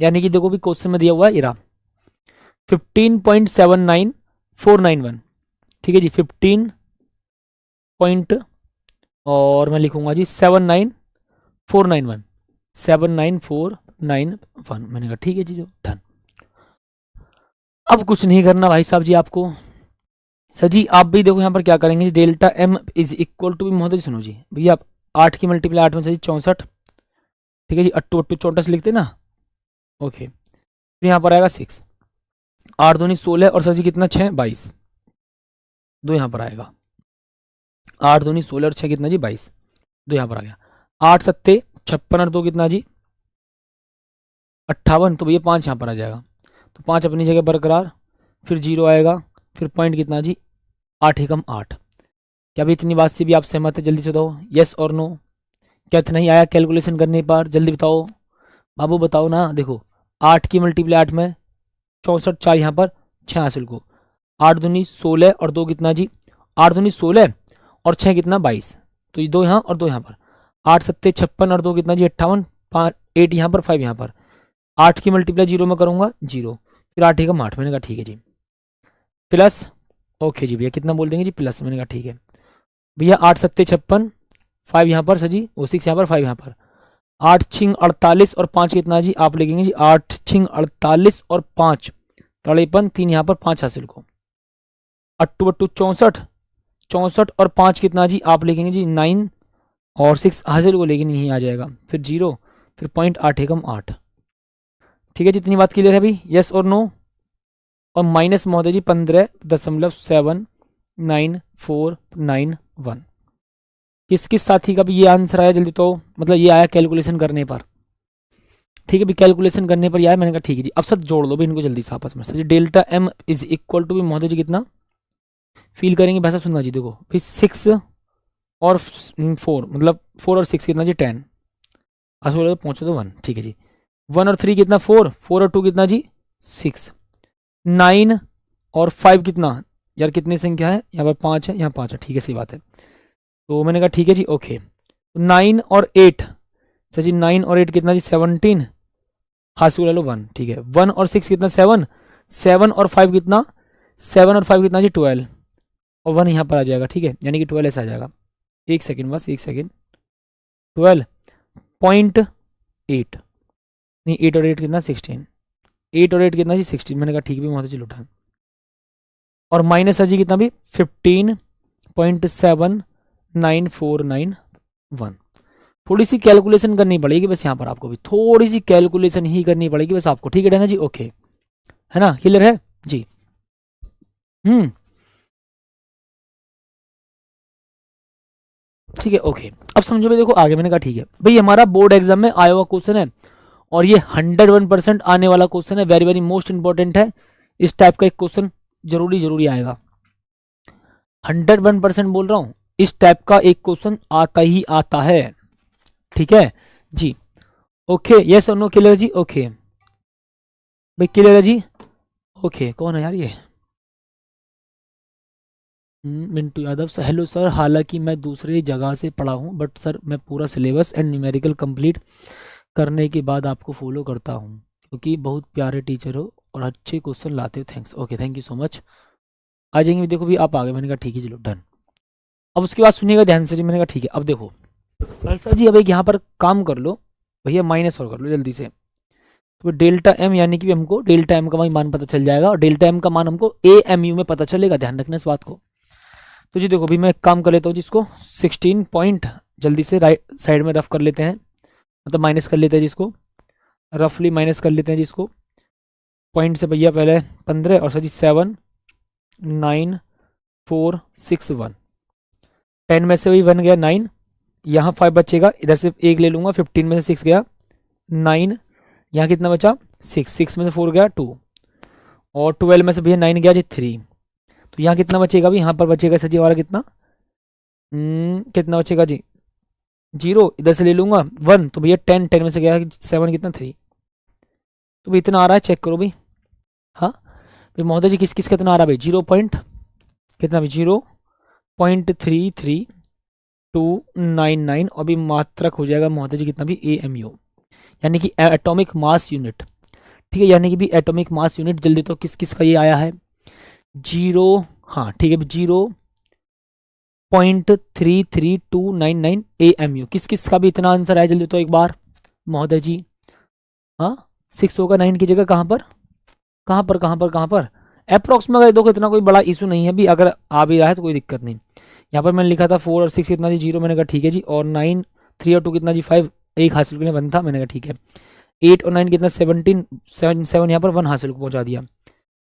यानी कि देखो भी क्वेश्चन में दिया हुआ है, इरा 15.79491, ठीक है जी 15 पॉइंट, और मैं लिखूंगा जी 79491, 79491, मैंने कहा ठीक है जी, जो डन। अब कुछ नहीं करना भाई साहब जी आपको, सर जी आप भी देखो यहाँ पर क्या करेंगे, delta M is equal to भी, महोदय जी सुनो जी भैया, आप 8 की मल्टीप्लाई 8 में सर जी 64, ठीक है जी, अट्टू अट्टू 64 लिखते ना, ओके, फिर यहाँ पर आएगा 6, 8 दूनी 16, और सर जी कितना 6 22, दो यहाँ पर आएगा, 8 दूनी 16 और 6 कितना जी 22, दो यहाँ पर आ गया, 8 सत्ते 56 और 2 कितना जी 58, तो भैया 5 यहाँ पर आ जाएगा, तो 5 अपनी जगह बरकरार, फिर 0 आएगा, फिर पॉइंट कितना जी 8 एकम 8। क्या भी इतनी बात से भी आप सहमत है, जल्दी से बताओ यस और नो, क्या इतना ही आया कैलकुलेशन करने पर, जल्दी बताओ बाबू बताओ ना। देखो 8 की मल्टीप्लाई 8 में 64, 4 यहाँ पर 6 हासिल को, 8 दूनी 16 और 2 कितना जी 8 दूनी 16 और 6 कितना 22, तो ये 2 यहाँ और 2 यहाँ पर, 8 सत्ते 56 और 2 कितना जी 58, 5 8 यहाँ पर 5 यहाँ पर, 8 की मल्टीप्लाई 0 में करूँगा 0, फिर 8 एकम 8, मैंने कहा ठीक है जी, प्लस, ओके जी भैया कितना बोल देंगे जी प्लस, मैंने कहा ठीक है भैया, 8 सत्ते 56, 5 यहाँ पर सर जी, वो 6 यहाँ पर 5 यहाँ पर, 8 छिंग 48 और 5 कितना जी, आप लिखेंगे जी 8 छिंग 48 और 5 53, 3 यहाँ पर 5 हासिल को, अट्टू अट्टू 64, 64 और 5 कितना जी, आप लिखेंगे जी 9 और 6 हासिल को, लेकिन यहीं आ जाएगा, फिर 0, फिर पॉइंट 8 एकम 8, ठीक है जितनी बात क्लियर है अभी, यस और नो। और माइनस महोदय जी 15.79491, किस किस साथी का भी ये आंसर आया जल्दी, तो मतलब ये आया कैलकुलेशन करने पर, ठीक है भी कैलकुलेशन करने पर आया, मैंने कहा ठीक है जी। अब सर जोड़ लो भी इनको जल्दी से आपस में, sir ji delta M is equal to भी महोदय जी कितना फील करेंगे भाषा सुनना जी, देखो फिर 6 और 4, मतलब 4 और 6 कितना जी 10, आसो पहुंचो तो 1, ठीक है जी, 1 और 3 कितना 4, 4 और 2 कितना जी 6, 9 और 5 कितना, यार कितनी संख्या है यहाँ पर 5 है, यहाँ 5 है, ठीक है सही बात है, तो मैंने कहा ठीक है जी ओके, 9 और 8, सर जी 9 और 8 कितना जी 17, हासिल लो 1, ठीक है, 1 और 6 कितना 7, 7 और 5 कितना, 7 और 5 कितना जी 12, और 1 यहाँ पर आ जाएगा, ठीक है, यानी कि 12 ऐसा आ जाएगा, एक सेकेंड बस एक सेकेंड, 12.8, नहीं 8 और 8 कितना 16, 8 और 8 कितना जी 16, मैंने कहा ठीक भी वहाँ से उठा, और माइनस सर जी कितना भी 15.79491। थोड़ी सी कैलकुलेशन करनी पड़ेगी बस यहाँ पर आपको भी, थोड़ी सी कैलकुलेशन ही करनी पड़ेगी बस आपको, ठीक है ना जी, ओके है ना, क्लियर है जी। ठीक है ओके। अब समझो भाई, देखो आगे मैंने कहा ठीक है भाई, हमारा बोर्ड एग्जाम में आया हुआ क्वेश्चन है और ये 101% आने वाला क्वेश्चन है, वेरी वेरी मोस्ट इंपॉर्टेंट है। इस टाइप का एक क्वेश्चन जरूरी आएगा, 101% बोल रहा हूं, इस टाइप का एक क्वेश्चन आता ही आता है, ठीक है जी, ओके यस और नो, क्लियर जी, ओके भाई क्लियर है जी, ओके। कौन है यार ये, Mintu Yadav sir, hello sir, हालांकि मैं दूसरी जगह से पढ़ा हूँ बट सर मैं पूरा सिलेबस एंड न्यूमेरिकल कंप्लीट करने के बाद आपको फॉलो करता हूँ, क्योंकि बहुत प्यारे टीचर हो और अच्छे क्वेश्चन लाते हो, thanks, okay thank you so much. आ जाएंगे, देखो भी आप आ गए, मैंने कहा ठीक है चलो डन। अब उसके बाद सुनिएगा ध्यान से जी, मैंने कहा ठीक है। अब देखो सर जी, अब एक यहाँ पर काम कर लो भैया, माइनस और कर लो जल्दी से, तो डेल्टा एम यानी कि हमको डेल्टा एम का मान पता चल जाएगा और डेल्टा एम का मान हमको ए एम यू में पता चलेगा, ध्यान रखना इस बात को। तो जी देखो भी मैं एक काम कर लेता हूँ जिसको 16 पॉइंट जल्दी से राइट साइड में रफ कर लेते हैं, मतलब माइनस कर लेते हैं जिसको, रफली माइनस कर लेते हैं जिसको, पॉइंट से भैया पहले 15 और सर जी 7 9 4 6 1, 10 में से वही 1 गया 9, यहाँ 5 बचेगा, इधर से 1 ले लूंगा, 15 में से 6 गया 9, यहाँ कितना बचा 6, 6 में से 4 गया 2 और 12 में से भैया 9 गया जी 3, तो यहाँ कितना बचेगा भी, यहाँ पर बचेगा सर जी हमारा कितना कितना बचेगा जी 0, इधर से ले लूंगा 1, तो भैया 10, 10 में से गया 7 कितना 3, तो भाई इतना आ रहा है, चेक करो भाई। हाँ भाई महोदय जी, किस किस कितना आ रहा है भाई, 0 पॉइंट कितना भी 0.33299 और भी मात्रक हो जाएगा महोदय जी कितना भी AMU, यानी कि एटॉमिक मास यूनिट, ठीक है, यानी कि भी एटॉमिक मास यूनिट। जल्दी तो किस किस का ये आया है 0, हाँ ठीक है 0.33299 AMU, किस किस का भी इतना आंसर आया जल्दी तो एक बार महोदय जी। हाँ 6 होगा 9 की जगह, कहाँ पर अप्रोक्स में, अगर देखो इतना कोई बड़ा इशू नहीं है भी, अगर आ भी रहा है तो कोई दिक्कत नहीं। यहाँ पर मैंने लिखा था 4 और 6 कितना जी 0, मैंने कहा ठीक है जी, और 9 3 और 2 कितना जी 5, एक हासिल करने 1 था, मैंने कहा ठीक है। 8 और 9 कितना 17 7 यहाँ पर 1 हासिल को पहुँचा दिया,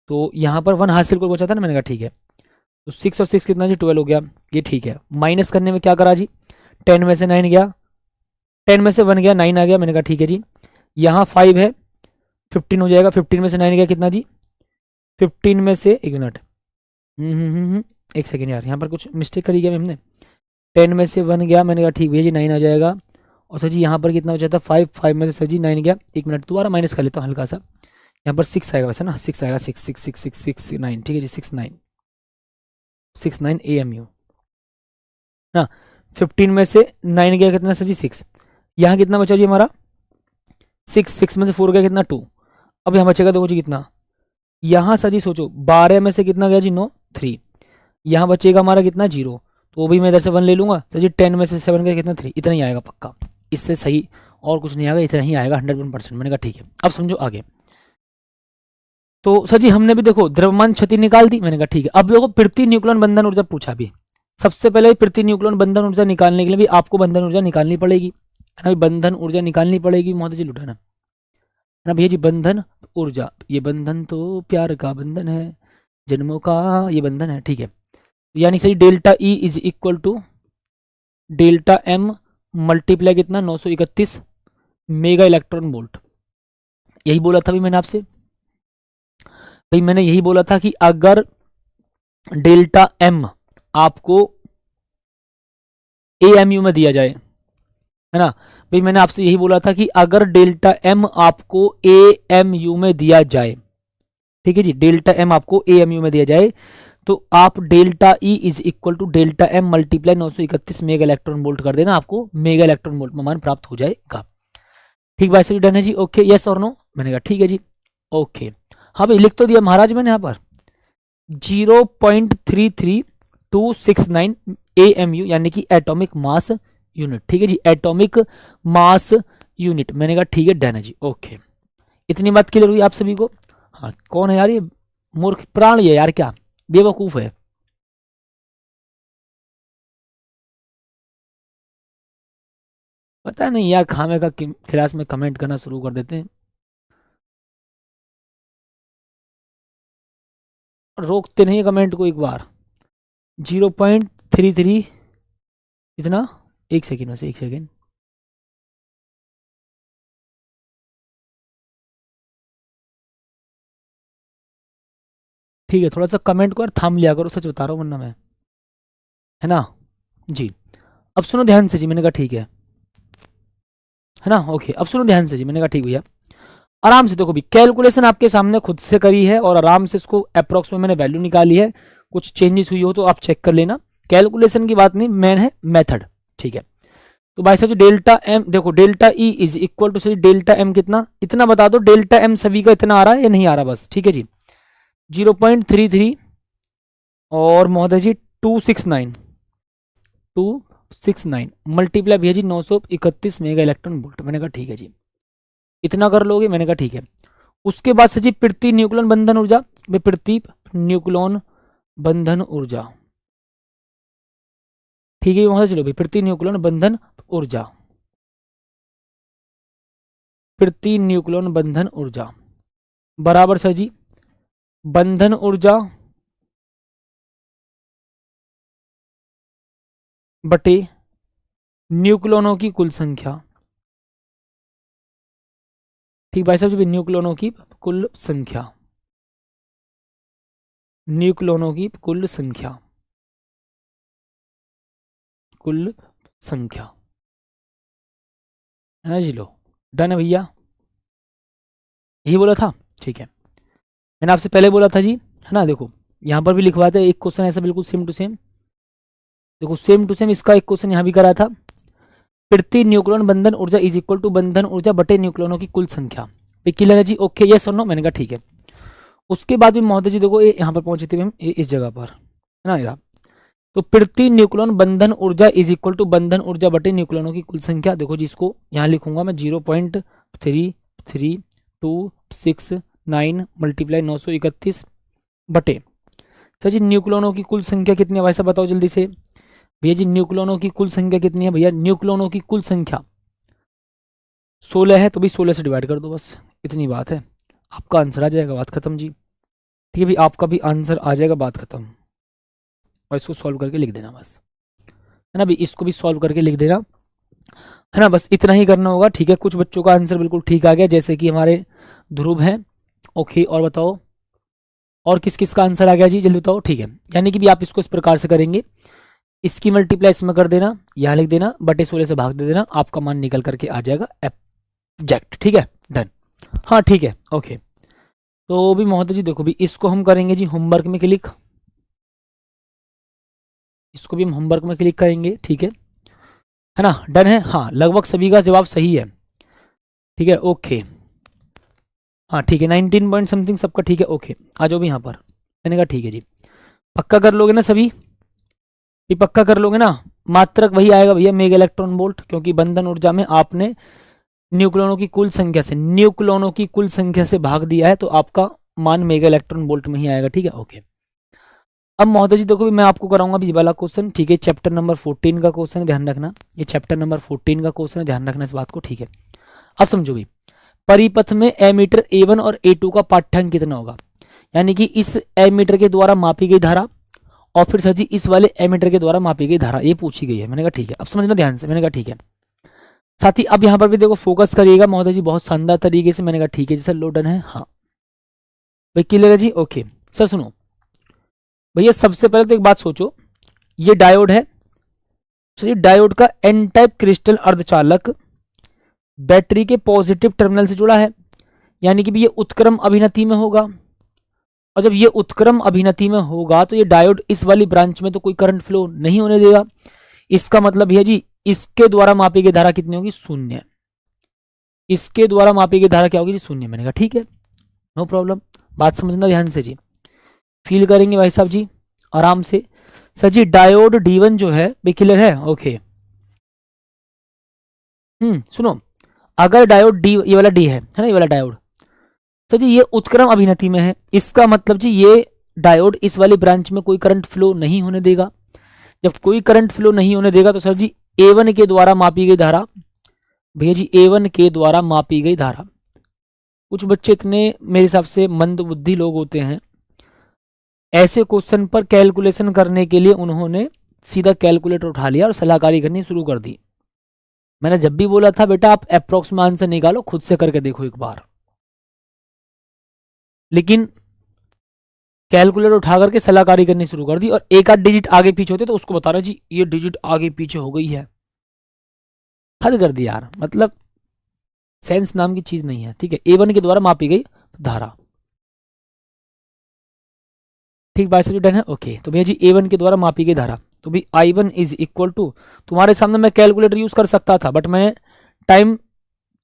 तो यहाँ पर 1 हासिल को पहुँचा था ना, मैंने कहा ठीक है। तो 6 और 6 कितना जी 12 हो गया, ये ठीक है। माइनस करने में क्या करा जी, 10 में से 9 गया, 10 में से 1 गया 9 आ गया, मैंने कहा ठीक है जी। यहाँ 5 है 15 हो जाएगा, 15 में से 9 गया कितना जी 15 में से, एक मिनट एक सेकेंड यार, यहाँ पर कुछ मिस्टेक करी गया हमने, 10 में से 1 गया, मैंने कहा ठीक भैया जी 9 आ जाएगा, और सर जी यहाँ पर कितना बचा था 5, 5 में से सर जी 9 गया, एक मिनट दोबारा माइनस कर लेता हूँ हल्का सा, यहाँ पर 6 आएगा वैसे ना, 6 आएगा, 6 6 6 6 6 9, ठीक है जी 6 9 AMU ना। 15 में से 9 गया कितना सर जी 6, यहाँ कितना बचा जी हमारा 6, 6 में से 4 गया कितना 2, अब यहाँ बचेगा देखो जी कितना, यहाँ सर जी सोचो 12 में से कितना गया जी 9 3, यहाँ बचेगा हमारा कितना 0, तो भी मैं इधर से 1 ले लूंगा सर जी, 10 में से 7 गया कितना 3, इतना ही आएगा पक्का, इससे सही और कुछ नहीं आएगा, इतना ही आएगा 101%। मैंने कहा ठीक है, अब समझो आगे। तो सर जी हमने भी देखो द्रव्यमान क्षति निकाल दी, मैंने कहा ठीक है। अब देखो पृथ्वी न्यूक्लियन बंधन ऊर्जा पूछा भी, सबसे पहले पृथ्वी न्यूक्लियन बंधन ऊर्जा निकालने के लिए भी आपको बंधन ऊर्जा निकालनी पड़ेगी, है ना, बंधन ऊर्जा निकालनी पड़ेगी महोदय जी, लुटाना ना भैया जी, बंधन ऊर्जा, ये बंधन तो प्यार का बंधन है, जन्मों का ये बंधन है, ठीक है। यानी सही delta E is equal to delta M multiply कितना 931 मेगा इलेक्ट्रॉन वोल्ट, यही बोला था भी मैंने आपसे भाई, मैंने यही बोला था कि अगर डेल्टा M आपको AMU में दिया जाए, है ना भाई, मैंने आपसे यही बोला था कि अगर डेल्टा M आपको AMU में दिया जाए, ठीक है जी, डेल्टा M आपको AMU में दिया जाए, तो आप delta E is equal to delta M multiply 931 mega electron volt कर देना, आपको मेगा इलेक्ट्रॉन वोल्ट में मान प्राप्त हो जाएगा। ठीक भाई, सही डन है जी, ओके यस और नो, मैंने कहा ठीक है जी, ओके। हाँ भाई लिख तो दिया महाराज मैंने यहाँ पर 0.33269 AMU यानी कि एटॉमिक मास यूनिट, ठीक है जी, एटॉमिक मास यूनिट, मैंने कहा ठीक है डन है जी, ओके। इतनी बात क्लियर हुई आप सभी को। हाँ कौन है यार ये मूर्ख प्राणी है यार क्या, बेवकूफ है। पता नहीं यार, खामे का क्लास में कमेंट करना शुरू कर देते हैं, रोकते नहीं कमेंट को एक बार। 0.33 इतना, एक सेकेंड बस, एक सेकेंड। ठीक है, थोड़ा सा कमेंट को यार थाम लिया करो, सच बता रहा हूँ वरना मैं, है ना जी। अब सुनो ध्यान से जी, मैंने कहा ठीक है ना, ओके। अब सुनो ध्यान से जी, मैंने कहा ठीक भैया। आराम से देखो भी, कैलकुलेशन आपके सामने खुद से करी है और आराम से इसको अप्रोक्स में मैंने वैल्यू निकाली है। कुछ चेंजेस हुई हो तो आप चेक कर लेना, कैलकुलेशन की बात नहीं, मेन है मेथड। ठीक है, तो भाई साहब डेल्टा एम देखो, delta E is equal to सही डेल्टा एम कितना, इतना बता दो डेल्टा एम सभी का इतना आ रहा है या नहीं आ रहा, बस ठीक है जी। 0.33 और महोदय जी 269 मल्टीप्लाई भैया जी 931 मेगा इलेक्ट्रॉन वोल्ट। मैंने कहा ठीक है जी, इतना कर लोगे, मैंने कहा ठीक है। उसके बाद से जी प्रति न्यूक्लियन बंधन ऊर्जा, प्रति न्यूक्लियन बंधन ऊर्जा, ठीक है वहां से चलो भाई, प्रति न्यूक्लियन बंधन ऊर्जा, प्रति न्यूक्लियन बंधन ऊर्जा बराबर सर जी बंधन ऊर्जा बटे न्यूक्लियनों की कुल संख्या। ठीक भाई साहब जी, न्यूक्लियनों की कुल संख्या, न्यूक्लियनों की कुल संख्या, कुल संख्या, है ना जी। लो डन है भैया, यही बोला था। ठीक है, मैंने आपसे पहले बोला था जी, है ना। देखो यहाँ पर भी लिखवाते हैं एक क्वेश्चन ऐसा बिल्कुल सेम टू सेम। देखो सेम टू सेम इसका एक क्वेश्चन यहाँ भी करा था, प्रति न्यूक्लियन बंधन ऊर्जा इज इक्वल टू बंधन ऊर्जा बटे न्यूक्लियनों की कुल संख्या। क्लियर है जी, ओके यस और नो, मैंने कहा ठीक है। उसके बाद भी महोदय जी देखो ये यहाँ पर पहुंचे थे हम इस जगह पर, है ना यार। तो प्रति न्यूक्लियन बंधन ऊर्जा इज इक्वल टू बंधन ऊर्जा बटे न्यूक्लियनों की कुल संख्या। देखो जी इसको यहाँ लिखूंगा मैं 0.3329 मल्टीप्लाई 931 बटे, सर जी न्यूक्लियनों की कुल संख्या कितनी है भाई साहब बताओ जल्दी से। भैया जी न्यूक्लियनों की कुल संख्या कितनी है भैया, न्यूक्लियनों की कुल संख्या 16 है, तो भी 16 से डिवाइड कर दो, बस इतनी बात है, आपका आंसर आ जाएगा, बात खत्म जी। ठीक है भाई, आपका भी आंसर आ जाएगा, बात खत्म। और इसको सॉल्व करके लिख देना बस, है ना भाई, इसको भी सॉल्व करके लिख देना, है ना, बस इतना ही करना होगा। ठीक है, कुछ बच्चों का आंसर बिल्कुल ठीक आ गया, जैसे कि हमारे ध्रुव हैं। ओके, और बताओ और किस किस का आंसर आ गया जी, जल्दी बताओ। ठीक है, यानी कि भी आप इसको इस प्रकार से करेंगे, इसकी मल्टीप्लाई इसमें कर देना, यहाँ लिख देना, बटे 16 से भाग दे देना, आपका मान निकल करके आ जाएगा एग्जैक्ट। ठीक है, डन। हाँ ठीक है, ओके। तो भी महोदय जी देखो भी, इसको हम करेंगे जी होमवर्क में क्लिक, इसको भी हम होमवर्क में क्लिक करेंगे। ठीक है ना, डन है। हाँ लगभग सभी का जवाब सही है। ठीक है, ओके। हाँ ठीक है, 19 पॉइंट समथिंग सबका ठीक है, ओके। आ जाओ भी यहाँ पर, मैंने कहा ठीक है जी। पक्का कर लोगे ना सभी, भी पक्का कर लोगे ना। मात्रक वही आएगा भैया, मेगा इलेक्ट्रॉन वोल्ट, क्योंकि बंधन ऊर्जा में आपने न्यूक्लियनों की कुल संख्या से, न्यूक्लियनों की कुल संख्या से भाग दिया है, तो आपका मान मेगा इलेक्ट्रॉन वोल्ट में ही आएगा। ठीक है, ओके। अब महोदय जी देखो भी, मैं आपको कराऊंगा भी वाला क्वेश्चन। ठीक है, चैप्टर नंबर 14 का क्वेश्चन है, ध्यान रखना, ये चैप्टर नंबर 14 का क्वेश्चन है, ध्यान रखना इस बात को। ठीक है, अब समझो भी, परिपथ में एमीटर A1 और A2 का पाठ्यांक कितना होगा, यानी कि इस एमीटर के द्वारा मापी गई धारा और फिर सर जी इस वाले एमीटर के द्वारा मापी गई धारा, ये पूछी गई है। मैंने कहा ठीक है, अब समझना ध्यान से, मैंने कहा ठीक है। साथ ही अब यहाँ पर भी देखो फोकस करिएगा महोदय जी, बहुत शानदार तरीके से। मैंने कहा ठीक है जी सर, लो डन है। हाँ भाई क्लियर है जी, ओके। सर सुनो भैया, सबसे पहले तो एक बात सोचो, ये डायोड है सर, ये डायोड का एन टाइप क्रिस्टल अर्धचालक बैटरी के पॉजिटिव टर्मिनल से जुड़ा है, यानी कि ये उत्क्रम अभिनति में होगा। और जब ये उत्क्रम अभिनति में होगा तो ये डायोड इस वाली ब्रांच में तो कोई करंट फ्लो नहीं होने देगा। इसका मतलब भैया जी, इसके द्वारा मापी गई धारा कितनी होगी, शून्य। इसके द्वारा मापी गई धारा क्या होगी जी, शून्य। मैंने कहा ठीक है, नो प्रॉब्लम। बात समझना ध्यान से जी, फील करेंगे भाई साहब जी आराम से। सर जी डायोड D1 जो है भाई क्लियर है, ओके। सुनो, अगर डायोड डी, ये वाला डी है ना, ये वाला डायोड, तो जी ये उत्क्रम अभिनति में है, इसका मतलब जी ये डायोड इस वाली ब्रांच में कोई करंट फ्लो नहीं होने देगा। जब कोई करंट फ्लो नहीं होने देगा तो सर जी A1 के द्वारा मापी गई धारा, भैया जी A1 के द्वारा मापी गई धारा, कुछ बच्चे इतने मेरे हिसाब से मंद बुद्धि लोग होते हैं, ऐसे क्वेश्चन पर कैलकुलेशन करने के लिए उन्होंने सीधा कैलकुलेटर उठा लिया और सलाहकारी करनी शुरू कर दी। मैंने जब भी बोला था बेटा आप अप्रोक्स में आंसर निकालो, खुद से करके देखो एक बार, लेकिन कैलकुलेटर उठा करके सलाहकारी करनी शुरू कर दी और एक आध डिजिट आगे पीछे होते तो उसको बता रहा जी ये डिजिट आगे पीछे हो गई है। हद कर दिया यार, मतलब सेंस नाम की चीज नहीं है। ठीक है, A1 के द्वारा मापी गई धारा, ठीक बात से डन है। ओके, तो भैया जी A1 के द्वारा मापी गई धारा, तो भी I1 इज इक्वल टू, तुम्हारे सामने मैं कैलकुलेटर यूज कर सकता था बट मैं टाइम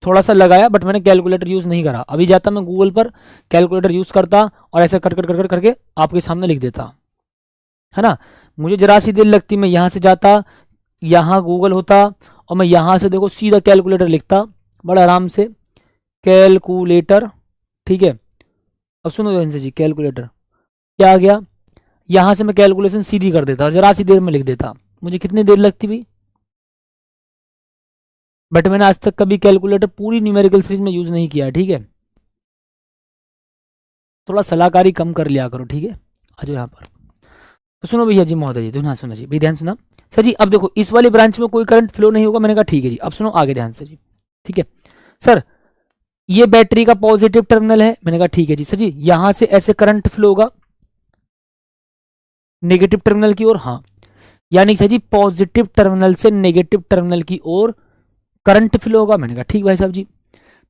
थोड़ा सा लगाया, बट मैंने कैलकुलेटर यूज नहीं करा। अभी जाता मैं गूगल पर कैलकुलेटर यूज करता और ऐसे कट कट कट कट करके आपके सामने लिख देता, है ना। मुझे जरा सी देर लगती, मैं यहाँ से जाता, यहाँ गूगल होता और मैं यहाँ से देखो सीधा कैलकुलेटर लिखता बड़ा आराम से, कैलकुलेटर। ठीक है, अब सुनो ध्यान से जी, कैलकुलेटर क्या आ गया, यहाँ से मैं कैलकुलेशन सीधी कर देता और जरा सी देर में लिख देता। मुझे कितनी देर लगती भी, बट मैंने आज तक कभी कैलकुलेटर पूरी न्यूमेरिकल सीरीज में यूज नहीं किया। ठीक है, थोड़ा सलाहकारी कम कर लिया करो। ठीक है, आ जाओ यहाँ पर। तो सुनो भैया जी महोदय जी, ध्यान सुना जी, भी ध्यान सुना सर जी। अब देखो इस वाली ब्रांच में कोई करंट फ्लो नहीं होगा, मैंने कहा ठीक है जी। अब सुनो आगे ध्यान से जी। ठीक है सर, ये बैटरी का पॉजिटिव टर्मिनल है, मैंने कहा ठीक है जी। सर जी यहां से ऐसे करंट फ्लो होगा नेगेटिव टर्मिनल की ओर, हाँ, यानी सर जी पॉजिटिव टर्मिनल से नेगेटिव टर्मिनल की ओर करंट फ्लो होगा, मैंने कहा ठीक भाई साहब जी।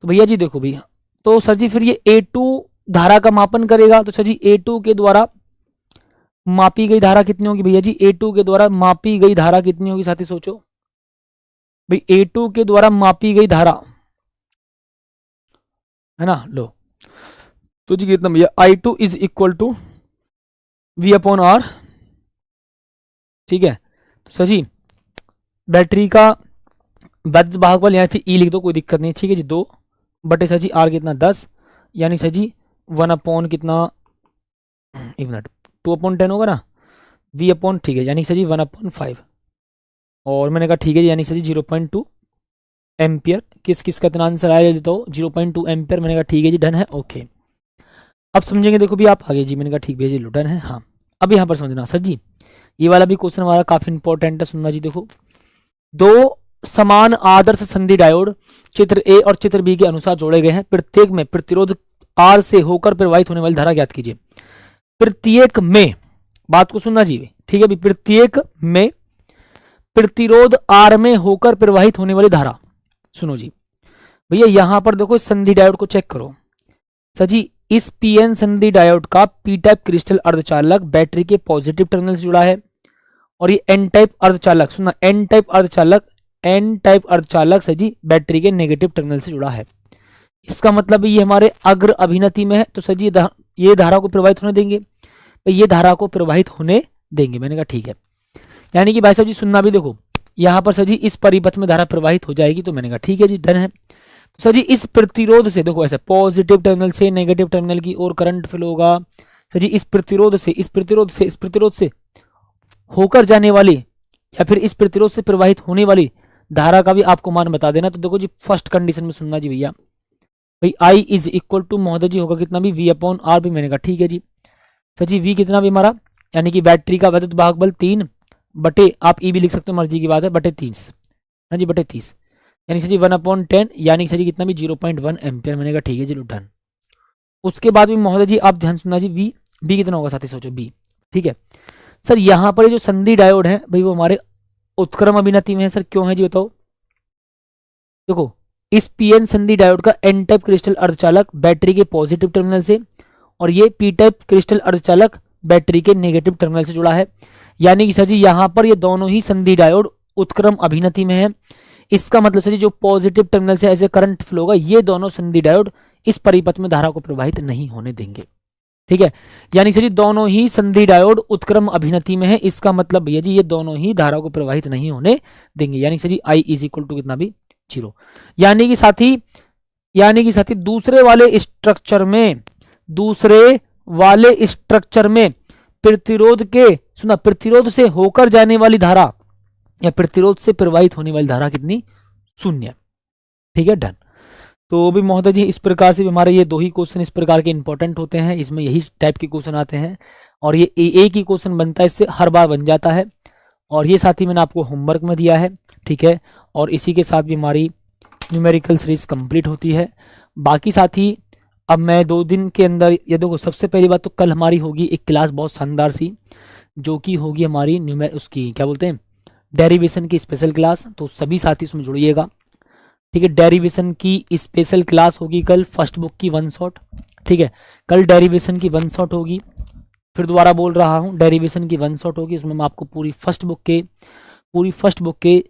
तो भैया जी देखो भैया, तो सर जी फिर ये A2 धारा का मापन करेगा, तो सर जी A2 के द्वारा मापी गई धारा कितनी होगी भैया जी, A2 के द्वारा मापी गई धारा कितनी होगी साथी सोचो भाई, A2 के द्वारा मापी गई धारा है ना, लो तो जी कितना भैया, I2 is equal to V upon R। ठीक है, तो सर जी बैटरी का वैद्युत भागफल यहाँ फिर E लिख दो, कोई दिक्कत नहीं। ठीक है जी, 2 बटे सर जी R कितना 10, यानी सर जी 1 अपॉन कितना, एक मिनट, 2 अपॉन 10 होगा ना, V अपॉन, ठीक है, यानी सर जी 1 अपॉन 5, और मैंने कहा ठीक है जी, यानी सर जी 0.2 एम्पियर। किस किस का इतना आंसर आया देता हो, 0.2 एम्पियर। मैंने कहा ठीक है जी, डन है। ओके, अब समझेंगे, देखो भी आप आगे जी, मैंने कहा ठीक भैया जी डन है। हाँ, अब यहाँ पर समझना सर जी, ये वाला भी क्वेश्चन हमारा काफी इंपॉर्टेंट है, सुनना जी। देखो, दो समान आदर्श संधि डायोड चित्र ए और चित्र बी के अनुसार जोड़े गए हैं। प्रत्येक में प्रतिरोध R से होकर प्रवाहित होने वाली धारा ज्ञात कीजिए। प्रत्येक में, बात को सुनना जी, ठीक है, प्रत्येक में प्रतिरोध R में होकर प्रवाहित होने वाली धारा, सुनो जी भैया, यहां पर देखो संधि डायोड को चेक करो सर जी। इस पीएन संधि डायोड का पी टाइप क्रिस्टल अर्धचालक बैटरी के पॉजिटिव टर्मिनल से जुड़ा है, और ये एन टाइप अर्धचालक, सुनना, एन टाइप अर्धचालक सर जी बैटरी के नेगेटिव टर्मिनल से जुड़ा है। इसका मतलब ये हमारे अग्र अभिनति में है, तो सर जी ये धारा को प्रवाहित होने देंगे, ये धारा को प्रवाहित होने देंगे। मैंने कहा ठीक है, यानी कि भाई साहब जी सुनना भी, देखो यहाँ पर सर जी इस परिपथ में धारा प्रवाहित हो जाएगी, तो मैंने कहा ठीक है जी, डन है। तो सर जी इस प्रतिरोध से, देखो ऐसे पॉजिटिव टर्मिनल से नेगेटिव टर्मिनल की ओर करंट फ्लो होगा। सर जी इस प्रतिरोध से होकर जाने वाली या फिर इस प्रतिरोध से प्रवाहित होने वाली धारा का भी आपको मान बता देना। तो देखो जी फर्स्ट कंडीशन में सुनना जी भैया, भाई I इज इक्वल टू महोदय जी होगा कितना भी, V अपॉन R भी। मैंने कहा ठीक है जी। सर जी V कितना भी हमारा, यानी कि बैटरी का वैद्युत भागबल 3 बटे, आप E भी लिख सकते हो, मर्जी की बात है, बटे 30, हाँ जी बटे 30, यानी सर जी 1 अपॉन 10, यानी सर जी कितना भी 0.1 एम्पियर। मैंने कहा ठीक है जी, डन। उसके बाद भी महोदय जी आप ध्यान सुनना जी, B कितना होगा साथी सोचो, B। ठीक है सर, यहाँ पर जो संधि डायोड है भाई वो हमारे उत्क्रम अभिनति में है। सर क्यों है जी बताओ, देखो इस पीएन संधि डायोड का एन टाइप क्रिस्टल अर्धचालक बैटरी के पॉजिटिव टर्मिनल से, और ये पी टाइप क्रिस्टल अर्धचालक बैटरी के नेगेटिव टर्मिनल से जुड़ा है, यानी कि सर जी यहाँ पर ये दोनों ही संधि डायोड उत्क्रम अभिनति में है। इसका मतलब सर जी जो पॉजिटिव टर्मिनल से ऐसे करंट फ्लो होगा, ये दोनों संधि डायोड इस परिपथ में धारा को प्रवाहित नहीं होने देंगे। ठीक है, यानी सर जी दोनों ही संधि डायोड उत्क्रम अभिनति में है, इसका मतलब भैया जी ये दोनों ही धारा को प्रवाहित नहीं होने देंगे, यानी sir ji I is equal to कितना भी 0। यानी कि साथी दूसरे वाले स्ट्रक्चर में प्रतिरोध से होकर जाने वाली धारा या प्रतिरोध से प्रवाहित होने वाली धारा कितनी? 0। ठीक है, डन। तो भी महोदय जी इस प्रकार से हमारे ये 2 ही क्वेश्चन इस प्रकार के इंपॉर्टेंट होते हैं, इसमें यही टाइप के क्वेश्चन आते हैं और ये एक ही क्वेश्चन बनता है, इससे हर बार बन जाता है। और ये साथ ही मैंने आपको होमवर्क में दिया है, ठीक है। और इसी के साथ भी हमारी न्यूमेरिकल सीरीज कंप्लीट होती है। बाकी साथी अब मैं 2 दिन के अंदर ये देखो, सबसे पहली बात तो कल हमारी होगी एक क्लास बहुत शानदार सी, जो कि होगी हमारी उसकी क्या बोलते हैं, डेरिवेशन की स्पेशल क्लास। तो सभी साथी उसमें जुड़िएगा, ठीक है। डेरिवेशन की स्पेशल क्लास होगी कल, फर्स्ट बुक की 1 शॉट, ठीक है। कल डेरिवेशन की 1 शॉट होगी, फिर दोबारा बोल रहा हूँ, डेरिवेशन की 1 शॉट होगी। उसमें मैं आपको पूरी फर्स्ट बुक के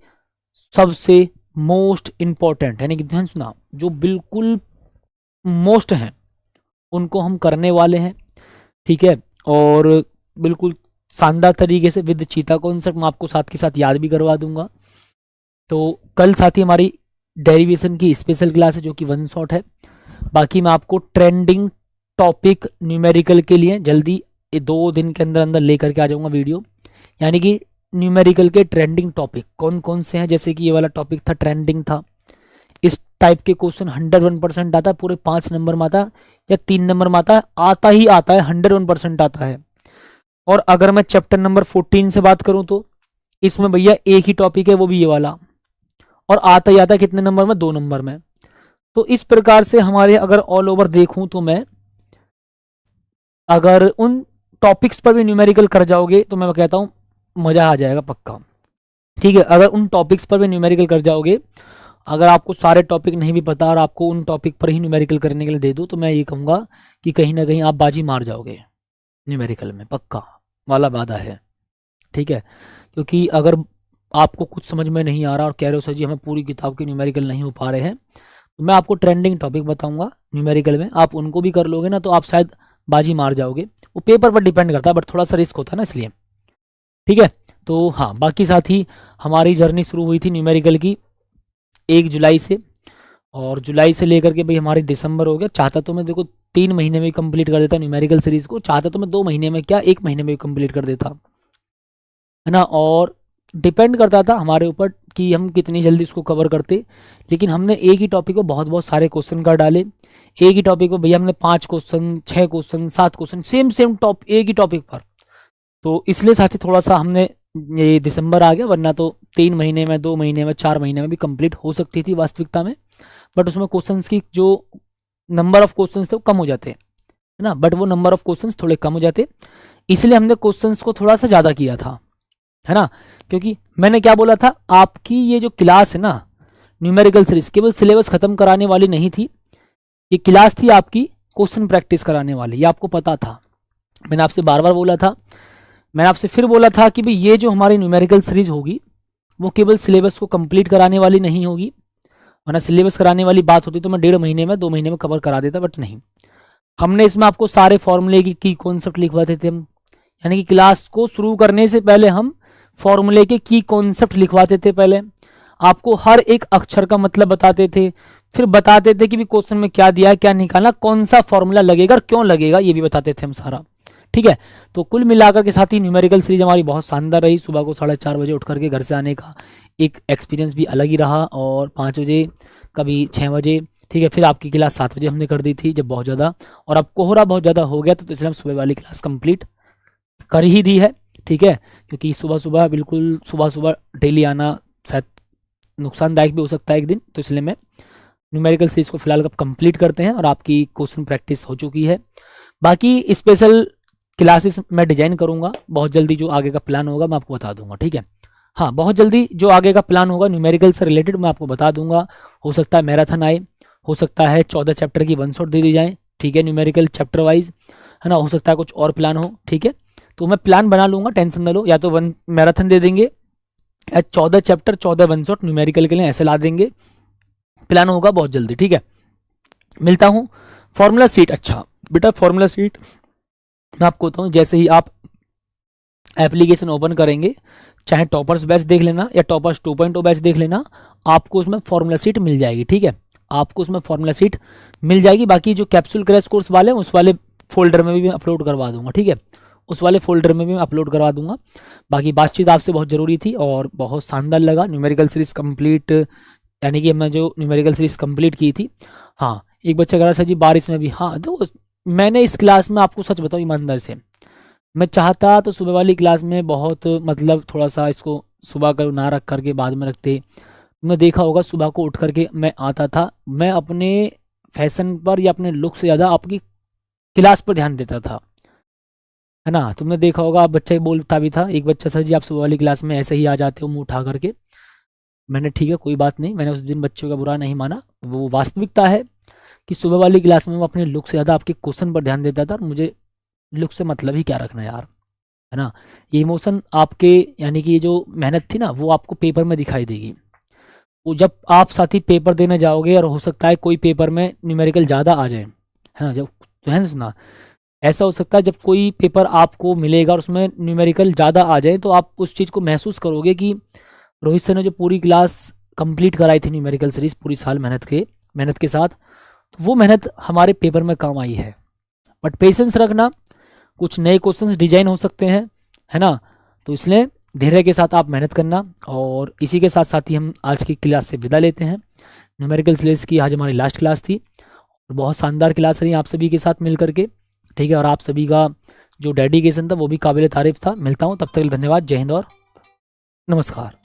सबसे मोस्ट इंपॉर्टेंट यानी कि ध्यान सुना, जो बिल्कुल मोस्ट हैं उनको हम करने वाले हैं, ठीक है। और बिल्कुल शानदार तरीके से विद चीता कॉन्सेप्ट मैं आपको साथ के साथ याद भी करवा दूंगा। तो कल साथ ही हमारी डेरिवेशन की स्पेशल क्लास है जो कि 1 शॉट है। बाकी मैं आपको ट्रेंडिंग टॉपिक न्यूमेरिकल के लिए जल्दी 2 दिन के अंदर अंदर लेकर के आ जाऊंगा वीडियो, यानी कि न्यूमेरिकल के ट्रेंडिंग टॉपिक कौन कौन से हैं। जैसे कि ये वाला टॉपिक था, ट्रेंडिंग था, इस टाइप के क्वेश्चन 101% आता है, पूरे 5 नंबर में आता है या 3 नंबर में आता ही आता है, 101% आता है। और अगर मैं चैप्टर नंबर 14 से बात करूं तो इसमें भैया एक ही टॉपिक है, वो भी ये वाला, और आता ही आता है कितने नंबर में? 2 नंबर में। तो इस प्रकार से हमारे अगर ऑल ओवर देखूं तो मैं अगर उन टॉपिक्स पर भी न्यूमेरिकल कर जाओगे तो मैं कहता हूं मजा आ जाएगा पक्का, ठीक है। अगर उन टॉपिक्स पर भी न्यूमेरिकल कर जाओगे, अगर आपको सारे टॉपिक नहीं भी पता और आपको उन टॉपिक पर ही न्यूमेरिकल करने के लिए दे दूं, तो मैं ये कहूंगा कि कहीं ना कहीं आप बाजी मार जाओगे न्यूमेरिकल में, पक्का वाला वादा है, ठीक है। क्योंकि अगर आपको कुछ समझ में नहीं आ रहा और कह रहे हो सर जी हमें पूरी किताब के न्यूमेरिकल नहीं हो पा रहे हैं, तो मैं आपको ट्रेंडिंग टॉपिक बताऊंगा न्यूमेरिकल में, आप उनको भी कर लोगे ना तो आप शायद बाजी मार जाओगे। वो पेपर पर डिपेंड करता है, बट थोड़ा सा रिस्क होता है ना, इसलिए, ठीक है। तो हाँ, बाकी साथ ही हमारी जर्नी शुरू हुई थी न्यूमेरिकल की 1 जुलाई से, और जुलाई से लेकर के भाई हमारी दिसंबर हो गया। चाहता तो मैं देखो 3 महीने में कंप्लीट कर देता न्यूमेरिकल सीरीज को, चाहता तो मैं 2 महीने में क्या 1 महीने में भी कंप्लीट कर देता, है ना। और डिपेंड करता था हमारे ऊपर कि हम कितनी जल्दी उसको कवर करते। लेकिन हमने एक ही टॉपिक को बहुत बहुत सारे क्वेश्चन कर डाले, एक ही टॉपिक को भैया हमने 5 question, 6 question, 7 question same top एक ही टॉपिक पर। तो इसलिए साथी थोड़ा सा हमने ये दिसंबर आ गया, वरना तो 3 महीने में, 2 महीने में, 4 महीने में भी कंप्लीट हो सकती थी वास्तविकता में। बट उसमें क्वेश्चंस की जो नंबर ऑफ क्वेश्चंस थे वो कम हो जाते हैं, है ना। बट वो नंबर ऑफ क्वेश्चंस थोड़े कम हो जाते, इसलिए हमने क्वेश्चंस को थोड़ा सा ज़्यादा किया था, है ना। क्योंकि मैंने क्या बोला था, आपकी ये जो क्लास है ना न्यूमेरिकल सीरीज, केवल सिलेबस खत्म कराने वाली नहीं थी, ये क्लास थी आपकी क्वेश्चन प्रैक्टिस कराने वाली। ये आपको पता था, मैंने आपसे बार बार बोला था, मैंने आपसे फिर बोला था कि भाई ये जो हमारी न्यूमेरिकल सीरीज होगी वो केवल सिलेबस को कंप्लीट कराने वाली नहीं होगी, वरना सिलेबस कराने वाली बात होती तो मैं 1.5 महीने में, 2 महीने में कवर करा देता, बट नहीं। हमने इसमें आपको सारे फॉर्मूले की कॉन्सेप्ट लिखवाते थे हम, यानी कि क्लास को शुरू करने से पहले हम फॉर्मूले के की कॉन्सेप्ट लिखवाते थे, पहले आपको हर एक अक्षर का मतलब बताते थे, फिर बताते थे कि भी क्वेश्चन में क्या दिया है, क्या निकालना, कौन सा फॉर्मूला लगेगा और क्यों लगेगा, ये भी बताते थे हम सारा, ठीक है। तो कुल मिलाकर के साथ ही न्यूमेरिकल सीरीज हमारी बहुत शानदार रही। सुबह को 4:30 बजे उठ करके घर से आने का एक एक्सपीरियंस भी अलग ही रहा, और 5 बजे, कभी 6 बजे, ठीक है। फिर आपकी क्लास 7 बजे हमने कर दी थी जब बहुत ज़्यादा, और अब कोहरा बहुत ज़्यादा हो गया तो इसलिए हम सुबह वाली क्लास कंप्लीट कर ही दी है, ठीक है। क्योंकि सुबह बिल्कुल सुबह डेली आना शायद नुकसानदायक भी हो सकता है एक दिन, तो इसलिए मैं न्यूमेरिकल सीरीज को फिलहाल अब कंप्लीट करते हैं और आपकी क्वेश्चन प्रैक्टिस हो चुकी है। बाकी स्पेशल क्लासेस मैं डिजाइन करूंगा बहुत जल्दी, जो आगे का प्लान होगा मैं आपको बता दूंगा, ठीक है। हाँ, बहुत जल्दी जो आगे का प्लान होगा न्यूमेरिकल से रिलेटेड मैं आपको बता दूंगा। हो सकता है मैराथन आए, हो सकता है 14 चैप्टर की 1 शॉट दे दी जाए, ठीक है, न्यूमेरिकल चैप्टर वाइज, है ना। हो सकता है कुछ और प्लान हो, ठीक है। तो मैं प्लान बना लूंगा, टेंशन ना लो। या तो 1 मैराथन दे देंगे या 14 चैप्टर 14 1 शॉट न्यूमेरिकल के लिए ऐसे ला देंगे, प्लान होगा बहुत जल्दी, ठीक है। मिलता हूँ। फॉर्मूला सीट, अच्छा बेटा फॉर्मूला सीट मैं आपको बताऊँ, जैसे ही आप एप्लीकेशन ओपन करेंगे, चाहे टॉपर्स बैच देख लेना या टॉपर्स 2.0 बैच देख लेना, आपको उसमें फॉर्मूला सीट मिल जाएगी, ठीक है। आपको उसमें फॉर्मूला सीट मिल जाएगी। बाकी जो कैप्सूल क्रैश कोर्स वाले हैं उस वाले फोल्डर में भी मैं अपलोड करवा दूंगा, ठीक है। उस वाले फोल्डर में भी मैं अपलोड करवा दूंगा। बाकी बातचीत आपसे बहुत ज़रूरी थी और बहुत शानदार लगा। न्यूमेरिकल सीरीज कंप्लीट, यानी कि मैं जो न्यूमेरिकल सीरीज कंप्लीट की थी। हाँ, एक बच्चा कह रहा सर जी बारिश में भी। हाँ, तो मैंने इस क्लास में आपको सच बताऊँ ईमानदार से, मैं चाहता तो सुबह वाली क्लास में बहुत मतलब थोड़ा सा इसको सुबह कर ना रख करके बाद में रखते। मैं देखा होगा सुबह को उठ करके मैं आता था, मैं अपने फैशन पर या अपने लुक से ज़्यादा आपकी क्लास पर ध्यान देता था, है ना। तुमने देखा होगा, आप बच्चा बोलता भी था, एक बच्चा सर जी आप सुबह वाली क्लास में ऐसे ही आ जाते हो मुंह उठा करके। मैंने ठीक है कोई बात नहीं, मैंने उस दिन बच्चों का बुरा नहीं माना। वो वास्तविकता है कि सुबह वाली क्लास में मैं अपने लुक से ज़्यादा आपके क्वेश्चन पर ध्यान देता था, और मुझे लुक से मतलब ही क्या रखना यार, है ना। ये इमोशन आपके, यानी कि ये जो मेहनत थी ना वो आपको पेपर में दिखाई देगी। वो जब आप साथी पेपर देने जाओगे और हो सकता है कोई पेपर में न्यूमेरिकल ज़्यादा आ जाए, है ना। जब तो है ना, सुना, ऐसा हो सकता है जब कोई पेपर आपको मिलेगा और उसमें न्यूमेरिकल ज़्यादा आ जाए तो आप उस चीज़ को महसूस करोगे कि रोहित सर ने जो पूरी क्लास कंप्लीट कराई थी न्यूमेरिकल सीरीज पूरी साल मेहनत के साथ, तो वो मेहनत हमारे पेपर में काम आई है। बट पेशेंस रखना, कुछ नए क्वेश्चंस डिजाइन हो सकते हैं, है ना। तो इसलिए धैर्य के साथ आप मेहनत करना। और इसी के साथ साथ ही हम आज की क्लास से विदा लेते हैं। न्यूमेरिकल सीरीज की आज हमारी लास्ट क्लास थी, बहुत शानदार क्लास रही आप सभी के साथ मिल करके, ठीक है। और आप सभी का जो डेडिकेशन था वो भी काबिल तारीफ था। मिलता हूँ, तब तक के लिए धन्यवाद। जय हिंद और नमस्कार।